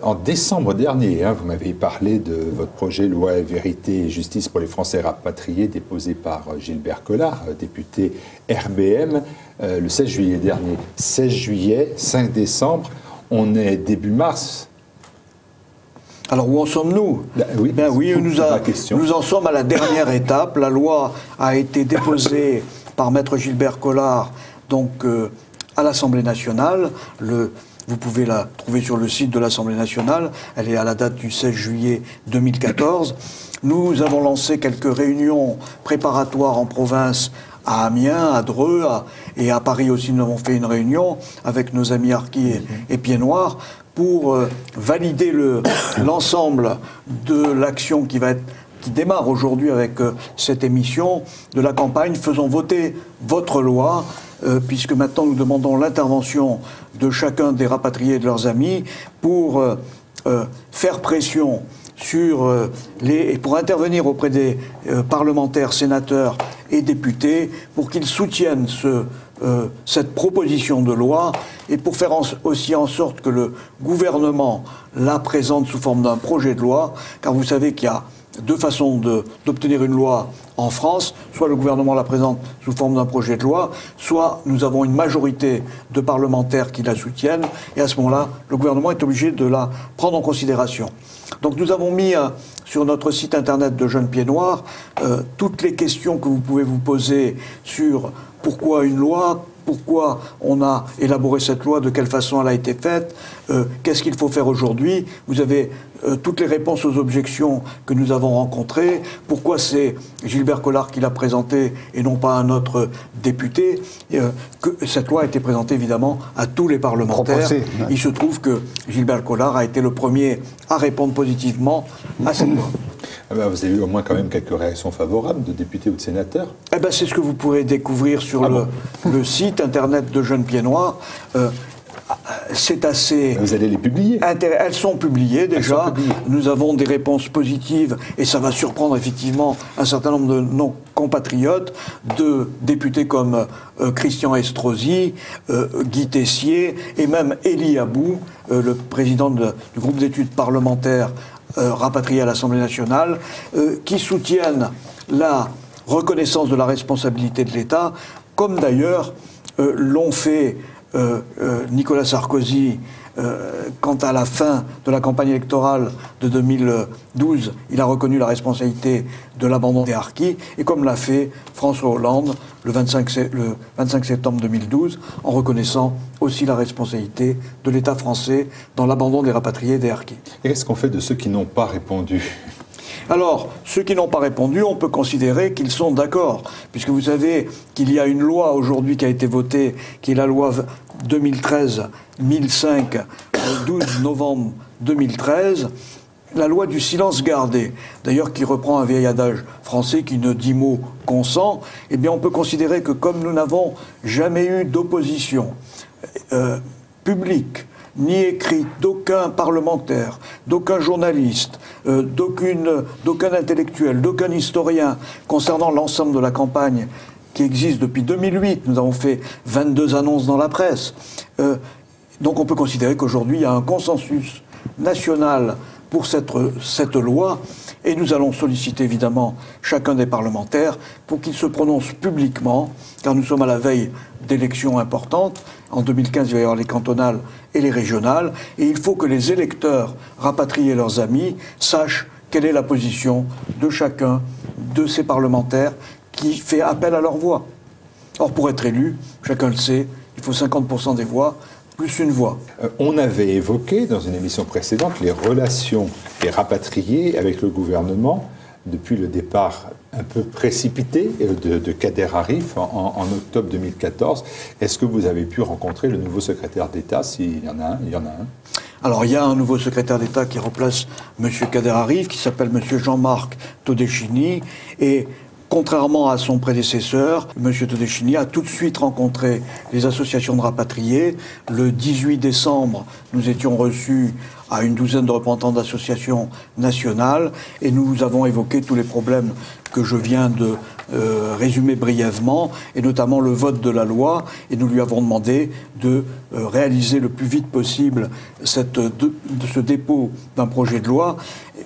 En décembre dernier, vous m'avez parlé de votre projet Loi Vérité et Justice pour les Français rapatriés, déposé par Gilbert Collard, député RBM, le 16 juillet dernier. 16 juillet, 5 décembre, on est début mars. Alors où en sommes-nous? Oui, nous en sommes à la dernière étape. La loi a été déposée par Maître Gilbert Collard, donc à l'Assemblée nationale. Vous pouvez la trouver sur le site de l'Assemblée nationale. Elle est à la date du 16 juillet 2014. Nous avons lancé quelques réunions préparatoires en province à Amiens, à Dreux et à Paris aussi. Nous avons fait une réunion avec nos amis Harki et Pied-Noir pour valider l'ensemble de l'action qui démarre aujourd'hui avec cette émission de la campagne. Faisons voter votre loi, puisque maintenant nous demandons l'intervention de chacun des rapatriés et de leurs amis pour faire pression et pour intervenir auprès des parlementaires, sénateurs et députés pour qu'ils soutiennent cette proposition de loi et pour faire aussi en sorte que le gouvernement la présente sous forme d'un projet de loi, car vous savez qu'il y a deux façons d'obtenir une loi en France. Soit le gouvernement la présente sous forme d'un projet de loi, soit nous avons une majorité de parlementaires qui la soutiennent, et à ce moment-là, le gouvernement est obligé de la prendre en considération. Donc nous avons mis sur notre site internet de Jeunes Pieds Noirs toutes les questions que vous pouvez vous poser sur pourquoi une loi, pourquoi on a élaboré cette loi, de quelle façon elle a été faite, qu'est-ce qu'il faut faire aujourd'hui. Vous avez toutes les réponses aux objections que nous avons rencontrées, pourquoi c'est Gilbert Collard qui l'a présentée et non pas un autre député. Que cette loi a été présentée évidemment à tous les parlementaires. Il se trouve que Gilbert Collard a été le premier à répondre positivement à cette loi. Ah ben, vous avez eu au moins quand même quelques réactions favorables de députés ou de sénateurs? Eh ben, c'est ce que vous pourrez découvrir sur le site internet de Jeunes Pieds Noirs. C'est assez... Vous allez les publier? Elles sont publiées déjà. Nous avons des réponses positives et ça va surprendre effectivement un certain nombre de nos compatriotes, de députés comme Christian Estrosi, Guy Tessier et même Élie Abou, le président du groupe d'études parlementaires rapatriés à l'Assemblée nationale, qui soutiennent la reconnaissance de la responsabilité de l'État, comme d'ailleurs l'ont fait Nicolas Sarkozy quant à la fin de la campagne électorale de 2012. Il a reconnu la responsabilité de l'abandon des harkis, et comme l'a fait François Hollande le 25 septembre 2012, en reconnaissant aussi la responsabilité de l'État français dans l'abandon des rapatriés des harkis. Et qu'est-ce qu'on fait de ceux qui n'ont pas répondu? Alors, ceux qui n'ont pas répondu, on peut considérer qu'ils sont d'accord, puisque vous savez qu'il y a une loi aujourd'hui qui a été votée, qui est la loi 2013-1005, 12 novembre 2013, la loi du silence gardé, d'ailleurs qui reprend un vieil adage français qui ne dit mot consent. Eh bien, on peut considérer que comme nous n'avons jamais eu d'opposition publique, ni écrite d'aucun parlementaire, d'aucun journaliste, d'aucun intellectuel, d'aucun historien concernant l'ensemble de la campagne qui existe depuis 2008. Nous avons fait 22 annonces dans la presse. Donc on peut considérer qu'aujourd'hui il y a un consensus national pour cette loi, et nous allons solliciter évidemment chacun des parlementaires pour qu'ils se prononcent publiquement, car nous sommes à la veille d'élections importantes. En 2015, il va y avoir les cantonales et les régionales, et il faut que les électeurs rapatriés leurs amis sachent quelle est la position de chacun de ces parlementaires qui fait appel à leur voix. Or, pour être élu, chacun le sait, il faut 50% des voix, plus une voix. On avait évoqué dans une émission précédente les relations des rapatriés avec le gouvernement depuis le départ un peu précipité de Kader Arif en octobre 2014. Est-ce que vous avez pu rencontrer le nouveau secrétaire d'État, s'il y en a un? Il y en a un. Alors, il y a un nouveau secrétaire d'État qui remplace M. Kader Arif, qui s'appelle M. Jean-Marc Todeschini, et contrairement à son prédécesseur, M. Todeschini a tout de suite rencontré les associations de rapatriés. Le 18 décembre, nous étions reçus à une douzaine de représentants d'associations nationales et nous avons évoqué tous les problèmes que je viens de résumer brièvement, et notamment le vote de la loi, et nous lui avons demandé de réaliser le plus vite possible ce dépôt d'un projet de loi.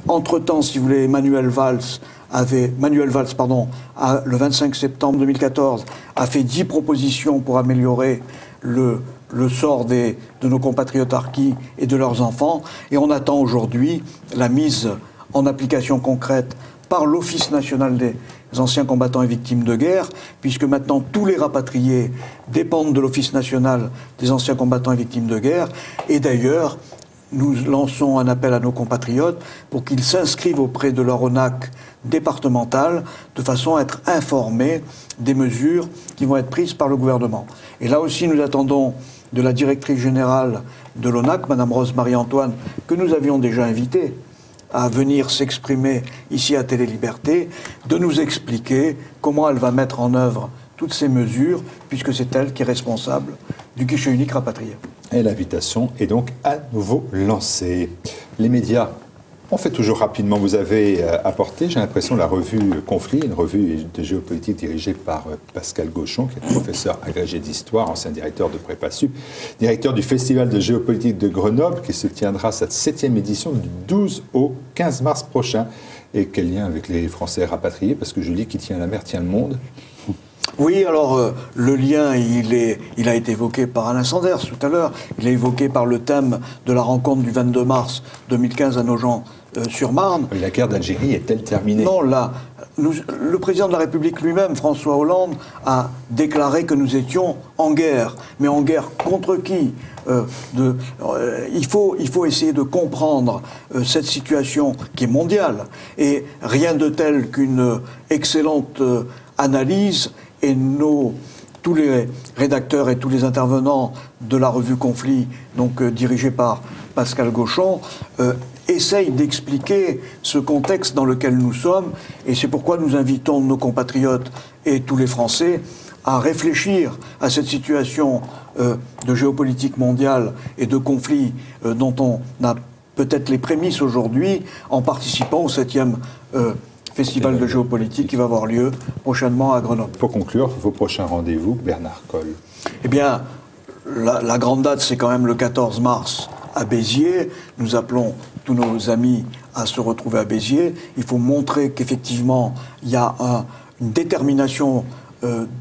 Entre-temps, si vous voulez, Manuel Valls, le 25 septembre 2014, a fait 10 propositions pour améliorer le sort de nos compatriotes harkis et de leurs enfants. Et on attend aujourd'hui la mise en application concrète par l'Office national des anciens combattants et victimes de guerre, puisque maintenant tous les rapatriés dépendent de l'Office national des anciens combattants et victimes de guerre. Et d'ailleurs, nous lançons un appel à nos compatriotes pour qu'ils s'inscrivent auprès de leur ONAC départementale de façon à être informés des mesures qui vont être prises par le gouvernement. Et là aussi, nous attendons de la directrice générale de l'ONAC, Mme Rose Marie-Antoine, que nous avions déjà invitée à venir s'exprimer ici à Télé-Liberté, de nous expliquer comment elle va mettre en œuvre toutes ces mesures, puisque c'est elle qui est responsable du guichet unique rapatrié. Et l'invitation est donc à nouveau lancée. Les médias, on fait toujours rapidement. Vous avez apporté, j'ai l'impression, la revue Conflit, une revue de géopolitique dirigée par Pascal Gauchon, qui est professeur agrégé d'histoire, ancien directeur de Prépa-Sup, directeur du Festival de géopolitique de Grenoble, qui se tiendra sa 7e édition du 12 au 15 mars prochain. Et quel lien avec les Français rapatriés? Parce que je lis qui tient la mer tient le monde. Oui, alors le lien, il a été évoqué par Alain Sanders tout à l'heure. Il est évoqué par le thème de la rencontre du 22 mars 2015 à Nogent-sur-Marne. La guerre d'Algérie est-elle terminée? Non, là, le président de la République lui-même, François Hollande, a déclaré que nous étions en guerre. Mais en guerre contre qui? Il faut essayer de comprendre cette situation qui est mondiale. Et rien de tel qu'une excellente analyse, et tous les rédacteurs et tous les intervenants de la revue Conflit, donc dirigée par Pascal Gauchon, essayent d'expliquer ce contexte dans lequel nous sommes, et c'est pourquoi nous invitons nos compatriotes et tous les Français à réfléchir à cette situation de géopolitique mondiale et de conflit dont on a peut-être les prémices aujourd'hui en participant au 7e Festival de géopolitique qui va avoir lieu prochainement à Grenoble. Pour conclure, vos prochains rendez-vous, Bernard Colle. Eh bien, la grande date, c'est quand même le 14 mars à Béziers. Nous appelons tous nos amis à se retrouver à Béziers. Il faut montrer qu'effectivement, il y a une détermination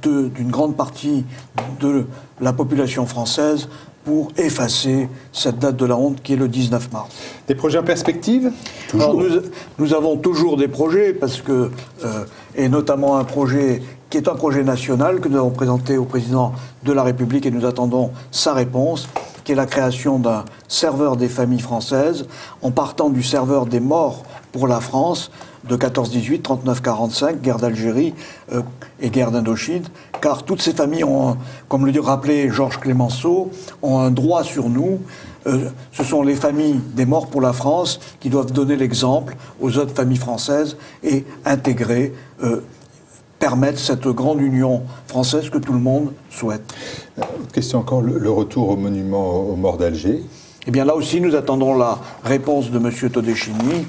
d'une grande partie de la population française pour effacer cette date de la honte qui est le 19 mars. Des projets en perspective? Alors, nous avons toujours des projets, parce que, et notamment un projet qui est un projet national que nous avons présenté au président de la République et nous attendons sa réponse, qui est la création d'un serveur des familles françaises, en partant du serveur des morts pour la France, de 14-18, 39-45, guerre d'Algérie et guerre d'Indochine, car toutes ces familles ont, comme le rappelait Georges Clemenceau, ont un droit sur nous. Ce sont les familles des morts pour la France qui doivent donner l'exemple aux autres familles françaises et intégrer, permettre cette grande union française que tout le monde souhaite. Question encore, le retour au monument aux morts d'Alger. Eh bien là aussi, nous attendons la réponse de M. Todeschini.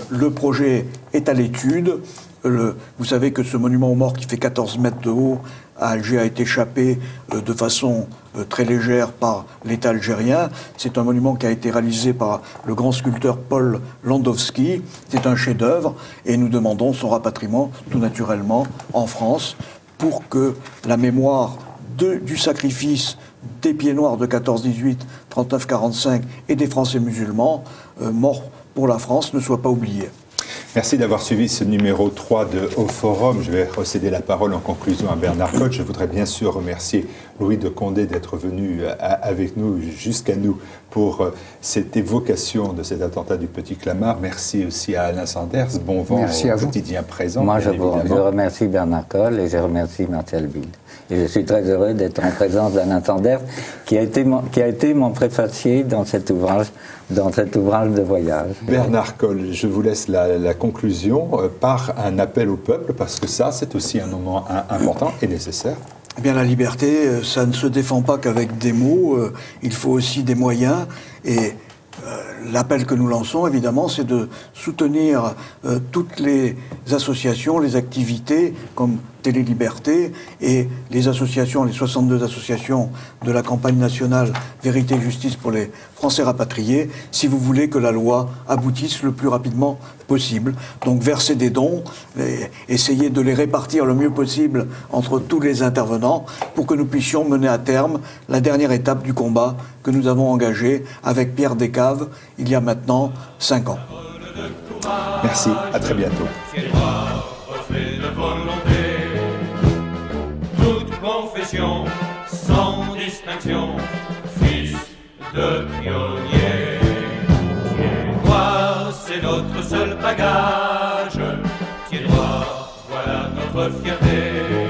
Le projet est à l'étude. Vous savez que ce monument aux morts qui fait 14 mètres de haut à Alger a été chapé de façon très légère par l'État algérien. C'est un monument qui a été réalisé par le grand sculpteur Paul Landowski. C'est un chef-d'œuvre et nous demandons son rapatriement tout naturellement en France pour que la mémoire du sacrifice des pieds noirs de 14-18, 39-45 et des Français musulmans morts pour la France ne soit pas oubliée. Merci d'avoir suivi ce numéro 3 de Au Forum. Je vais recéder la parole en conclusion à Bernard Colle. Je voudrais bien sûr remercier Louis de Condé d'être venu avec nous, jusqu'à nous, pour cette évocation de cet attentat du Petit Clamart. Merci aussi à Alain Sanders. Bon vent au quotidien présent. Moi, je remercie Bernard Colle et je remercie Martial Bild. Et je suis très heureux d'être en présence d'Alain Sanders, qui a été mon préfacier dans cet ouvrage de voyage. Bernard Colle, je vous laisse la conclusion par un appel au peuple, parce que ça, c'est aussi un moment important et nécessaire. Eh bien, la liberté, ça ne se défend pas qu'avec des mots, il faut aussi des moyens. Et l'appel que nous lançons, évidemment, c'est de soutenir toutes les associations, les activités, comme Télé Liberté, et les associations, les 62 associations de la campagne nationale Vérité et Justice pour les Français rapatriés, si vous voulez que la loi aboutisse le plus rapidement possible. Donc versez des dons, essayez de les répartir le mieux possible entre tous les intervenants pour que nous puissions mener à terme la dernière étape du combat que nous avons engagé avec Pierre Descaves il y a maintenant 5 ans. Merci, à très bientôt. Confession, sans distinction, fils de pionnier. Pieds noirs, c'est notre seul bagage. Pieds noirs, voilà notre fierté.